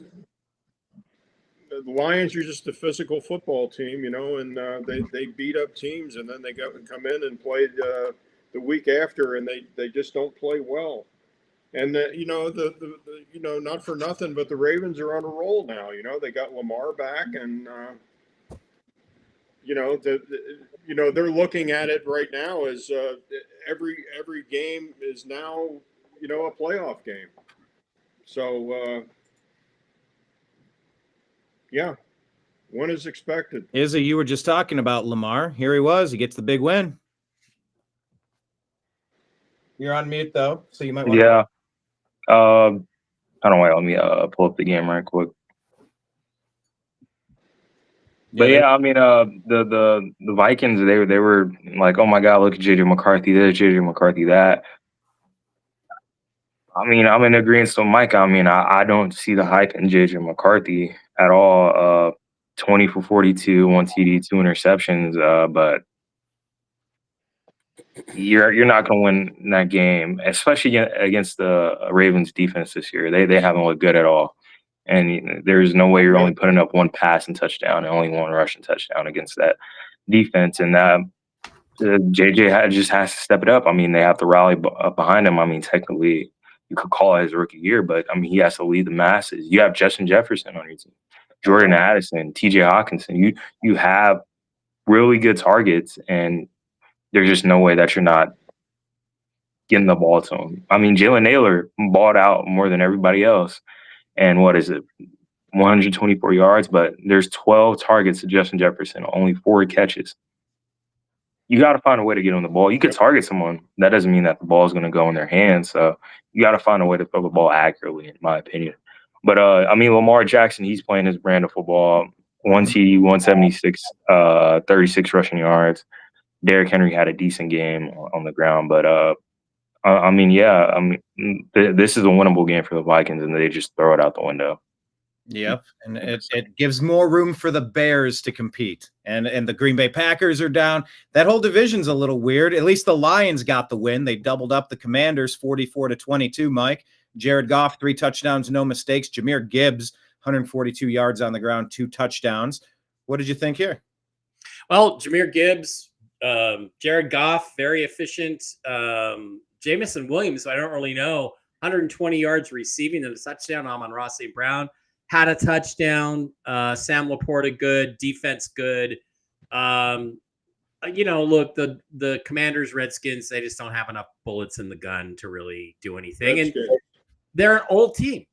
Lions are just a physical football team, and they beat up teams, and then they come in and played the week after, and they just don't play well. And not for nothing, but the Ravens are on a roll now. They got Lamar back, and they're looking at it right now as every game is now a playoff game. So one is expected. Izzy, you were just talking about Lamar. Here he was. He gets the big win. You're on mute though, so you might want to. Yeah. I don't know. Let me pull up the game right quick. But the Vikings, they were like, oh my God, look at JJ McCarthy this, JJ McCarthy that. I'm in agreement with Mike. I don't see the hype in JJ McCarthy at all. 20 for 42, 1 TD, 2 interceptions. But you're not going to win that game, especially against the Ravens defense this year. They haven't looked good at all. And there's no way you're only putting up 1 pass and touchdown and only 1 rushing touchdown against that defense. And JJ just has to step it up. They have to rally up behind him. Technically, you could call it his rookie year, but he has to lead the masses. You have Justin Jefferson on your team, Jordan Addison, TJ Hawkinson. You have really good targets, and there's just no way that you're not getting the ball to him. Jalen Naylor balled out more than everybody else. And what is it? 124 yards, but there's 12 targets to Justin Jefferson, only 4 catches. You got to find a way to get on the ball. You could target someone. That doesn't mean that the ball is going to go in their hands. So you got to find a way to throw the ball accurately, in my opinion. But, Lamar Jackson, he's playing his brand of football. 1 TD, 176, 36 rushing yards. Derrick Henry had a decent game on the ground. But, this is a winnable game for the Vikings, and they just throw it out the window. Yep, and it gives more room for the Bears to compete, and the Green Bay Packers are down. That whole division's a little weird. At least the Lions got the win. They doubled up the Commanders 44-22, Mike. Jared Goff, 3 touchdowns, no mistakes. Jahmyr Gibbs, 142 yards on the ground, 2 touchdowns. What did you think here? Well, Jahmyr Gibbs Jared Goff, very efficient. Jamison Williams, I don't really know. 120 yards receiving and a touchdown. Amon-Ra St. Brown had a touchdown. Sam Laporta, good. Defense, good. Look, the Commanders, Redskins, they just don't have enough bullets in the gun to really do anything. And they're an old team.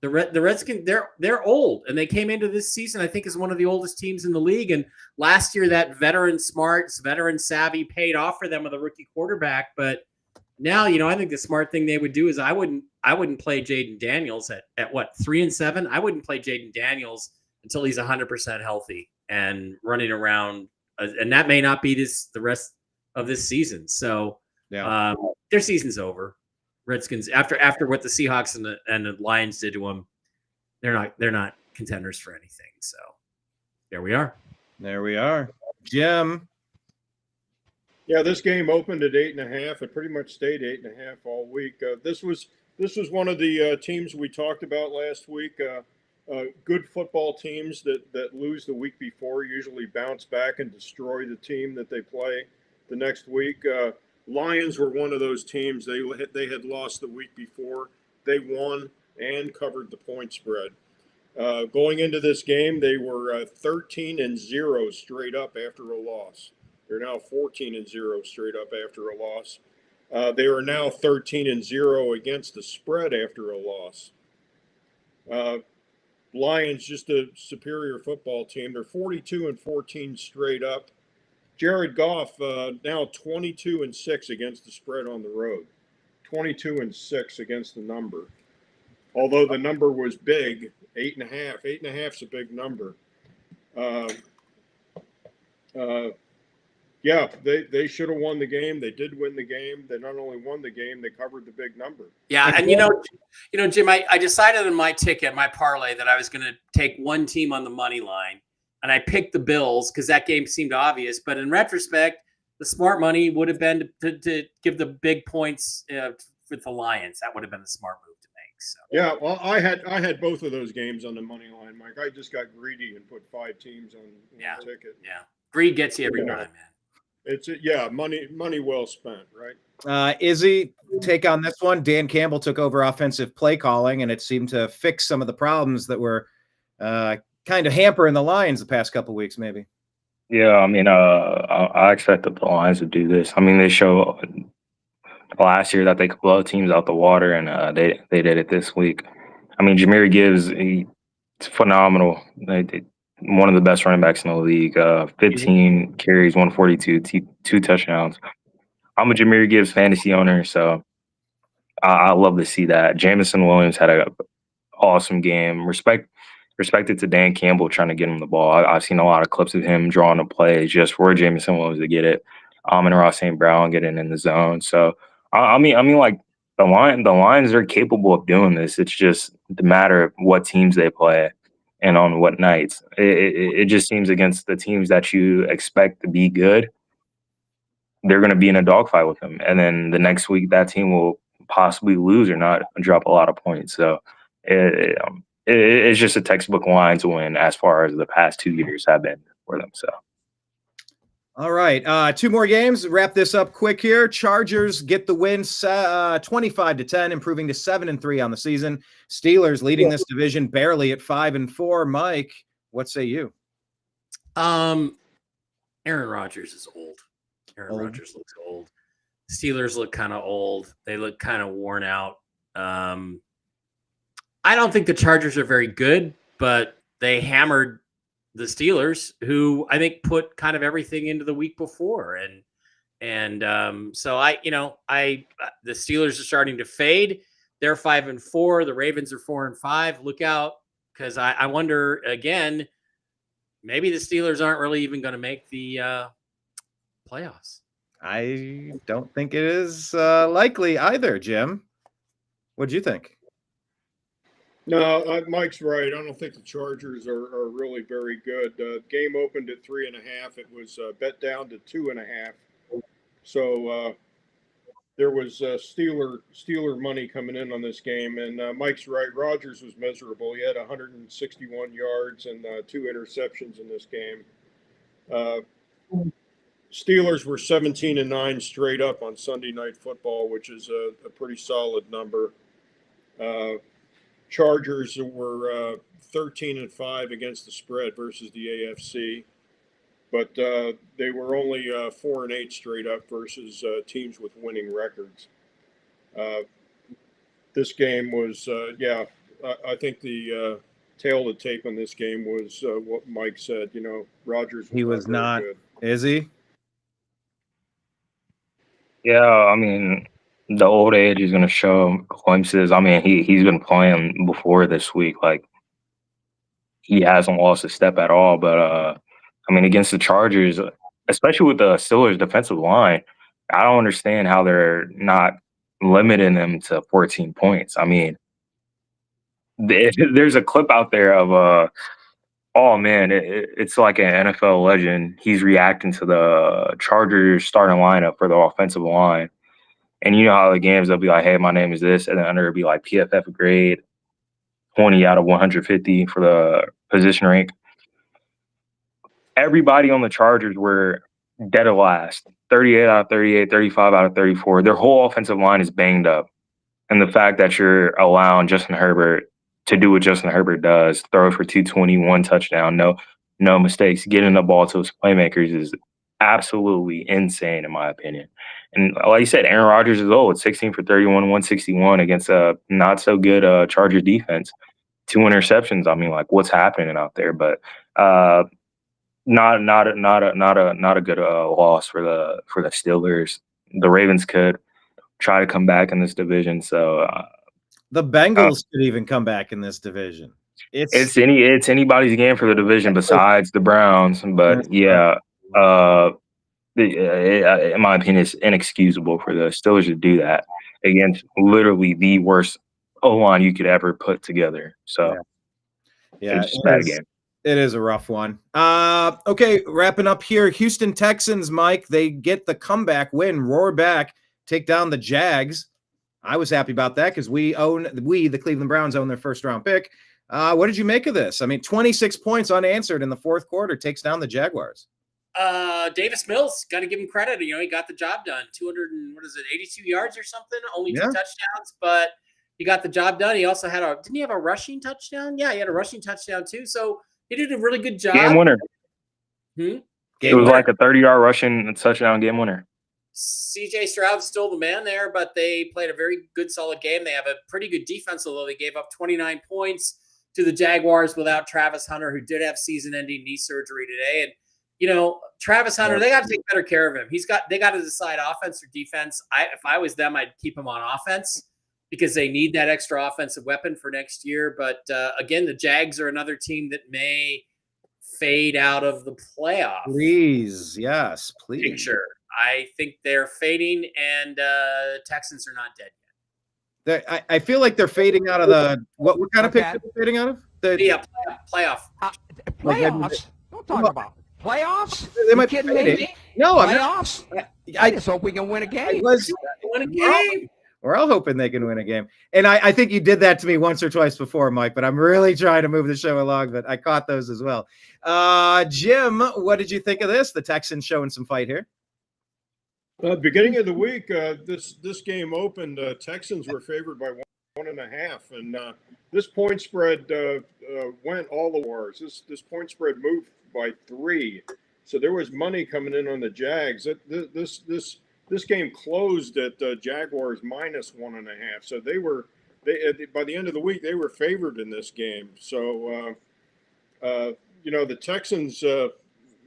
The Redskins, they're old, and they came into this season, I think, as one of the oldest teams in the league. And last year, that veteran smarts, veteran savvy paid off for them with a rookie quarterback. But now, I think the smart thing they would do is I wouldn't play Jaden Daniels at what, 3-7. I wouldn't play Jaden Daniels until he's 100% healthy and running around. And that may not be the rest of this season. So their season's over. Redskins, after what the Seahawks and the Lions did to them, they're not contenders for anything. So there we are. Jim. Yeah, this game opened at 8.5. It pretty much stayed 8.5 all week. This was one of the teams we talked about last week. Good football teams that lose the week before usually bounce back and destroy the team that they play the next week. Lions were one of those teams. They had lost the week before. They won and covered the point spread. Going into this game, they were 13-0 straight up after a loss. They're now 14-0 straight up after a loss. They are now 13-0 against the spread after a loss. Lions, just a superior football team. They're 42-14 straight up. Jared Goff now 22-6 against the spread on the road. 22-6 against the number. Although the number was big, 8.5. 8.5 is a big number. They should have won the game. They did win the game. They not only won the game, they covered the big number. Yeah, and Jim, I decided on my ticket, my parlay, that I was going to take one team on the money line, and I picked the Bills because that game seemed obvious. But in retrospect, the smart money would have been to give the big points for the Lions. That would have been the smart move to make. So yeah, well, I had both of those games on the money line, Mike. I just got greedy and put 5 teams on the ticket. Yeah, greed gets you every time, man. It's money well spent, right? Izzy, take on this one. Dan Campbell took over offensive play calling, and it seemed to fix some of the problems that were kind of hampering the Lions the past couple of weeks, maybe. Yeah, I mean, I expected the Lions to do this. I mean, they show last year that they could blow teams out the water, and they did it this week. I mean, Jahmyr Gibbs, he's phenomenal. One of the best running backs in the league. 15 carries, 142, 2 touchdowns. I'm a Jahmyr Gibbs fantasy owner, so I love to see that. Jamison Williams had an awesome game. Respected to Dan Campbell trying to get him the ball. I've seen a lot of clips of him drawing a play just for Jamison Williams to get it. Amon-Ra St. Brown getting in the zone. So I mean, like the Lions are capable of doing this. It's just the matter of what teams they play and on what nights. It just seems against the teams that you expect to be good, they're going to be in a dogfight with them. And then the next week, that team will possibly lose or not drop a lot of points. So it's just a textbook Lions win as far as the past 2 years have been for them. So. All right, 2 more games. Wrap this up quick here. Chargers get the win, 25-10, improving to 7-3 on the season. Steelers leading this division barely at 5-4. Mike, what say you? Aaron Rodgers is old. Rodgers looks old. Steelers look kind of old. They look kind of worn out. I don't think the Chargers are very good, but they hammered the Steelers, who I think put kind of everything into the week before. And so the Steelers are starting to fade. They're 5-4. The Ravens are 4-5. Look out. Cause I wonder again, maybe the Steelers aren't really even going to make the playoffs. I don't think it is likely either, Jim. What'd you think? No, Mike's right. I don't think the Chargers are really very good. Game opened at 3.5. It was bet down to 2.5. So there was Steeler money coming in on this game. And Mike's right. Rodgers was miserable. He had 161 yards and 2 interceptions in this game. Steelers were 17-9 straight up on Sunday Night Football, which is a pretty solid number. Chargers were 13-5 against the spread versus the AFC, but they were only 4-8 straight up versus teams with winning records. This game was, I think the tail of the tape on this game was what Mike said. You know, Rodgers was not very good. Is he? Yeah, I mean, the old age is going to show glimpses. I mean, he's been playing before this week. Like, he hasn't lost a step at all. But, I mean, against the Chargers, especially with the Steelers' defensive line, I don't understand how they're not limiting them to 14 points. I mean, there's a clip out there of oh man, it's like an NFL legend. He's reacting to the Chargers starting lineup for the offensive line. And you know how the games, they'll be like, hey, my name is this. And then under it'll be like PFF grade, 20 out of 150 for the position rank. Everybody on the Chargers were dead of last. 38 out of 38, 35 out of 34. Their whole offensive line is banged up. And the fact that you're allowing Justin Herbert to do what Justin Herbert does, throw for 220, 1 touchdown, no mistakes, getting the ball to his playmakers is absolutely insane in my opinion. And like you said, Aaron Rodgers is old, 16 for 31, 161 against a not so good Chargers defense. 2 interceptions. I mean, like, what's happening out there? But not a good loss for the Steelers. The Ravens could try to come back in this division. So the Bengals could even come back in this division. It's anybody's game for the division besides the Browns. But yeah, in my opinion, it's inexcusable for the Steelers to do that against literally the worst O-line you could ever put together. So yeah, it's just a bad game. It is a rough one. Okay, wrapping up here. Houston Texans, Mike, they get the comeback win, roar back, take down the Jags. I was happy about that because the Cleveland Browns, own their first-round pick. What did you make of this? I mean, 26 points unanswered in the fourth quarter takes down the Jaguars. Davis Mills, got to give him credit. You know, he got the job done. 82 yards or something? Only 2 touchdowns, but he got the job done. He also had didn't he have a rushing touchdown? Yeah, he had a rushing touchdown too. So he did a really good job. Game winner. It was like a 30-yard rushing touchdown game winner. CJ Stroud's still the man there, but they played a very good, solid game. They have a pretty good defense, although they gave up 29 points to the Jaguars without Travis Hunter, who did have season-ending knee surgery today. And, you know, Travis Hunter, they got to take better care of him. They got to decide offense or defense. If I was them, I'd keep him on offense because they need that extra offensive weapon for next year. But, again, the Jags are another team that may fade out of the playoff. Please, yes, please. Picture. I think they're fading, and Texans are not dead yet. I feel like they're fading out of the what kind of pick are they fading out of? Playoff. Playoffs? Don't talk about playoffs. They might be fading. No, playoffs. I just hope we can win a game. We're all hoping they can win a game. And I think you did that to me once or twice before, Mike, but I'm really trying to move the show along, but I caught those as well. Jim, what did you think of this? The Texans showing some fight here. Beginning of the week, this game opened. Texans were favored by 1.5, and this point spread went all the wars. This point spread moved by 3, so there was money coming in on the Jags. This game closed at Jaguars minus 1.5, so they by the end of the week they were favored in this game. So you know, the Texans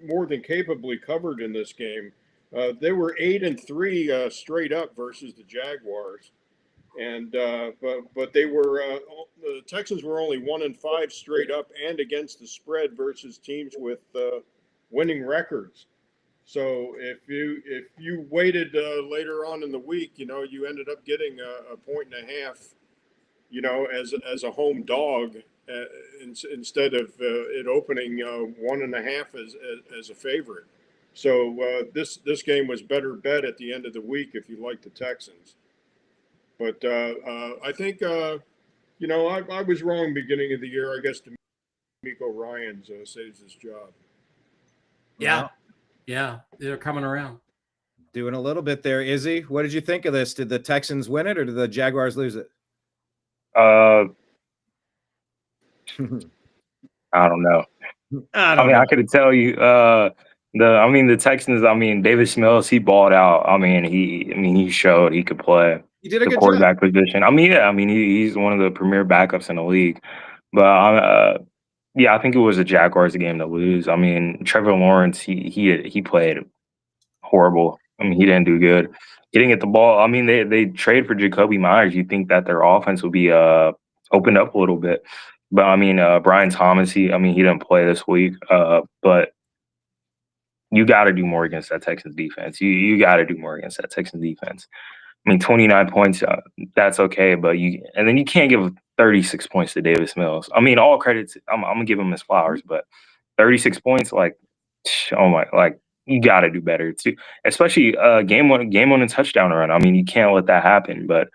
more than capably covered in this game. They were 8-3 straight up versus the Jaguars, and but they were the Texans were only 1-5 straight up and against the spread versus teams with winning records. So if you waited later on in the week, you know, you ended up getting a 1.5, you know, as a home dog instead of it opening 1.5 as a favorite. So this game was better bet at the end of the week if you like the Texans. But I think, you know, I was wrong beginning of the year. I guess DeMeco Ryans saves his job. Yeah. Yeah, they're coming around. Doing a little bit there. Izzy, what did you think of this? Did the Texans win it or did the Jaguars lose it? I don't know. I I could tell you the Texans, Davis Mills, he balled out. He showed he could play You did a the good job. quarterback position. He's one of the premier backups in the league. But yeah, I think it was a Jaguars game to lose. Trevor Lawrence, he played horrible. He didn't do good. He didn't get the ball. They trade for Jacoby Myers. You think that their offense would be opened up a little bit. But Brian Thomas, he didn't play this week. But you got to do more against that Texans defense. You got to do more against that Texans defense. 29 points, that's okay, but you can't give 36 points to Davis Mills. All credits, I'm gonna give him his flowers, but 36 points, you got to do better too. Especially game one and touchdown run. You can't let that happen. But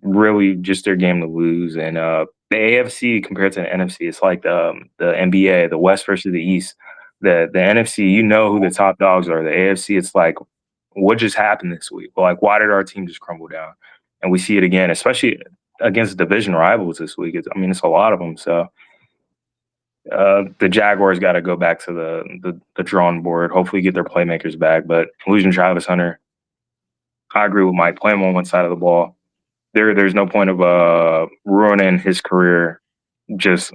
really, just their game to lose. And the AFC compared to the NFC, it's like the NBA, the West versus the East. The NFC, you know who the top dogs are. The AFC, it's like, what just happened this week? Well, why did our team just crumble down? And we see it again, especially against division rivals this week. It's a lot of them. So the Jaguars got to go back to the drawing board. Hopefully, get their playmakers back. But losing Travis Hunter, I agree with Mike. Play him on one side of the ball. There's no point of ruining his career. Just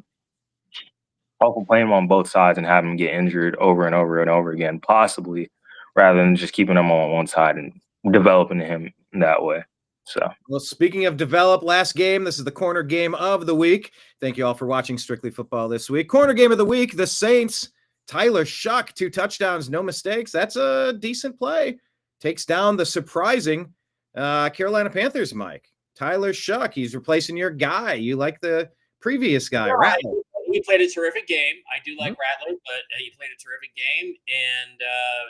hopefully playing him on both sides and have him get injured over and over and over again, possibly, rather than just keeping him on one side and developing him that way. So, well, speaking of develop, last game, this is the corner game of the week. Thank you all for watching Strictly Football this week. Corner game of the week, the Saints. Tyler Shuck, 2 touchdowns, no mistakes. That's a decent play. Takes down the surprising Carolina Panthers, Mike. Tyler Shuck, he's replacing your guy. You like the previous guy, right? He played a terrific game. I do like Rattler, but he played a terrific game. And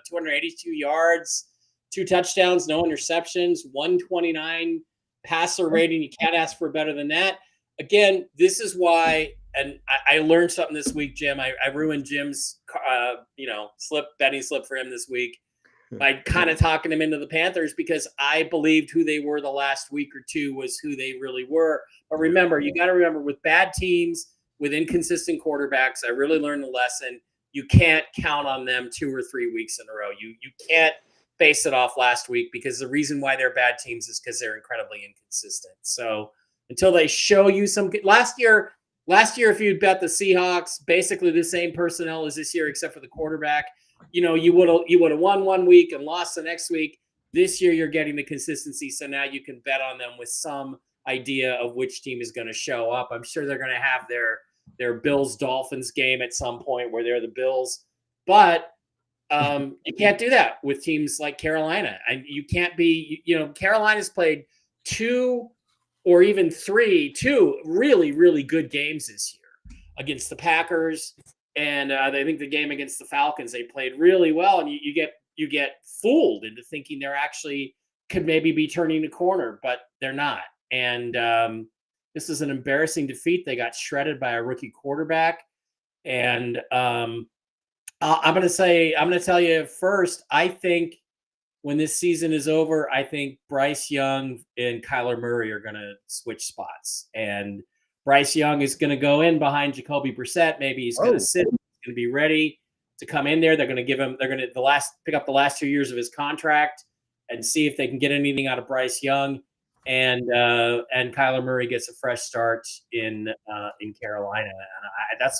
282 yards, 2 touchdowns, no interceptions, 129 passer rating. You can't ask for better than that. Again, this is why, and I learned something this week, Jim. I ruined Jim's, betting slip for him this week by kind of talking him into the Panthers because I believed who they were the last week or two was who they really were. But remember, you got to remember with bad teams, with inconsistent quarterbacks, I really learned the lesson. You can't count on them 2 or 3 weeks in a row. You can't base it off last week because the reason why they're bad teams is because they're incredibly inconsistent. So until they show you some last year, if you'd bet the Seahawks, basically the same personnel as this year, except for the quarterback, you would have won 1 week and lost the next week. This year, you're getting the consistency. So now you can bet on them with some idea of which team is going to show up. I'm sure they're going to have their Bills-Dolphins game at some point where they're the Bills, but you can't do that with teams like Carolina. And you can't be, Carolina's played 2 or even 2 really, really good games this year against the Packers. And I think the game against the Falcons, they played really well. And you get fooled into thinking they're actually could maybe be turning the corner, but they're not. And this is an embarrassing defeat. They got shredded by a rookie quarterback. And I'm going to tell you first, I think when this season is over, I think Bryce Young and Kyler Murray are going to switch spots. And Bryce Young is going to go in behind Jacoby Brissett. Maybe he's going to sit, he's going to be ready to come in there. They're going to pick up the last 2 years of his contract and see if they can get anything out of Bryce Young. And Kyler Murray gets a fresh start in Carolina. And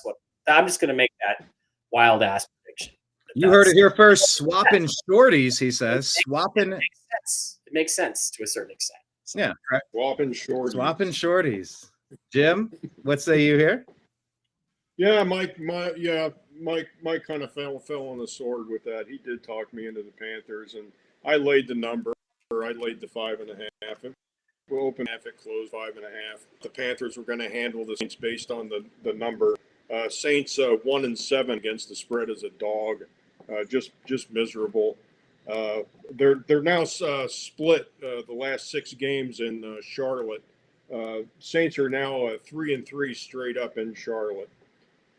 I'm just going to make that wild ass prediction. You heard it here first. Swapping shorties, he says. Swapping. It makes sense to a certain extent. So. Yeah. Right. Swapping shorties. Jim, what say you here? Yeah, Mike kind of fell on the sword with that. He did talk me into the Panthers, and I laid the number. I laid the 5.5. We'll open half, it closed 5.5. The Panthers were going to handle the Saints based on the number. Saints 1-7 against the spread as a dog, just miserable. They're now split the last 6 games in Charlotte. Saints are now 3-3 straight up in Charlotte.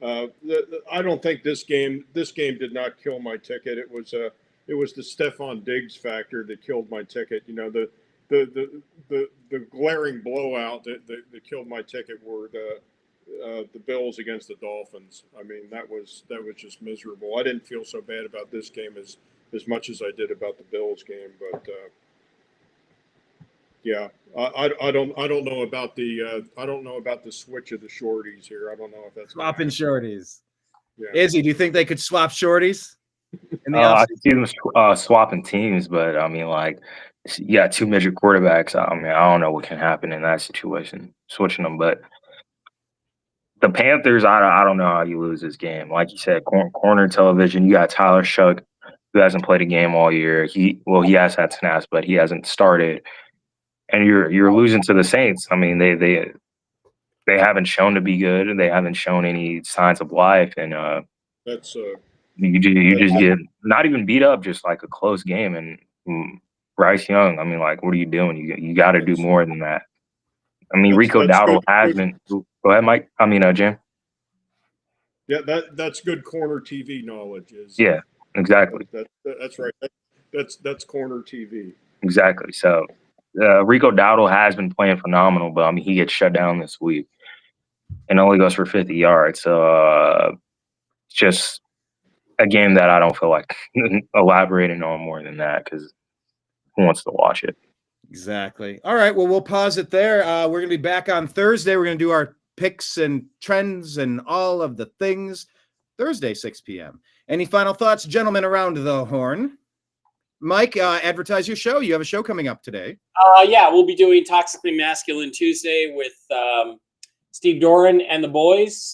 I don't think this game did not kill my ticket. It was the Stephon Diggs factor that killed my ticket. You know, the glaring blowout that killed my ticket were the Bills against the Dolphins. I mean, that was just miserable. I didn't feel so bad about this game as much as I did about the Bills game, but yeah, I don't know about the switch of the shorties here. I don't know if that's Swapping shorties. Yeah. Izzy, do you think they could swap shorties in the I offseason? could see them swapping teams, but I mean, like, you got two midget quarterbacks. I mean, I don't know what can happen in that situation, switching them. But the Panthers, I don't know how you lose this game. Like you said, corner television. You got Tyler Shuck, who hasn't played a game all year. He has had snaps, but he hasn't started. And you're losing to the Saints. I mean, they haven't shown to be good, and they haven't shown any signs of life. And that's you just get not even beat up, just like a close game. And Bryce Young, I mean, like, what are you doing? You got to do more than that. I mean, Rico Dowdle has been. Go ahead, Mike. I mean, Jim. Yeah, that's good corner TV knowledge. Yeah, exactly. That's right. That's corner TV. Exactly. So Rico Dowdle has been playing phenomenal, but I mean, he gets shut down this week and only goes for 50 yards. So just a game that I don't feel like elaborating on more than that, because who wants to watch it? Exactly. All right. Well, we'll pause it there. We're going to be back on Thursday. We're going to do our picks and trends and all of the things Thursday, 6 p.m. Any final thoughts, gentlemen, around the horn? Mike, advertise your show. You have a show coming up today. Yeah, we'll be doing Toxically Masculine Tuesday with Steve Doran and the boys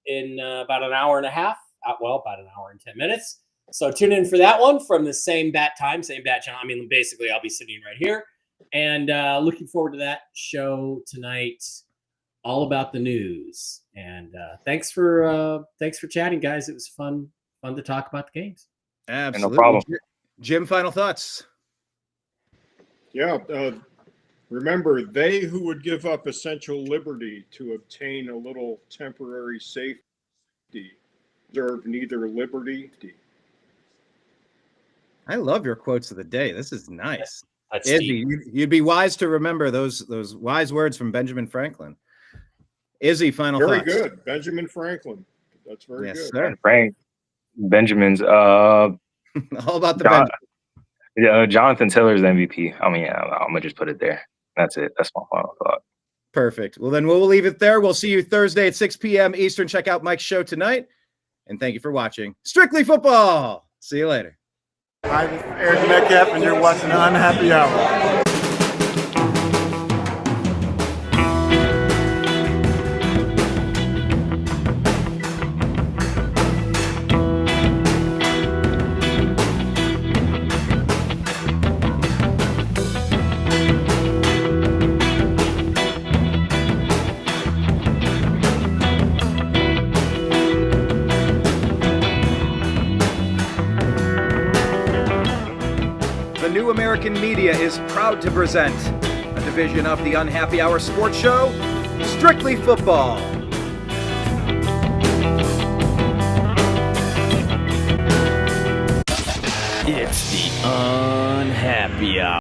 in about an hour and a half. About an hour and 10 minutes. So tune in for that one from the same bat time, same bat channel. I mean, basically, I'll be sitting right here, and looking forward to that show tonight. All about the news. And thanks for chatting, guys. It was fun to talk about the games. Absolutely. No problem. Jim, final thoughts. Yeah. Remember, they who would give up essential liberty to obtain a little temporary safety deserve neither liberty. I love your quotes of the day. This is nice. That's Izzy, you'd be wise to remember those wise words from Benjamin Franklin. Izzy, final Very thoughts. good. Benjamin Franklin. That's very Yes, good. sir. Frank Benjamin's All about the Benjamin. Yeah, Jonathan Taylor's the MVP. I mean, I'm gonna just put it there. That's it. That's my final thought. Perfect. Well, then we'll leave it there. We'll see you Thursday at 6 p.m. Eastern. Check out Mike's show tonight. And thank you for watching Strictly Football. See you later. Hi, this is Eric Metcalf, and you're watching Unhappy Hour. New American Media is proud to present a division of the Unhappy Hour Sports Show, Strictly Football. It's the Unhappy Hour.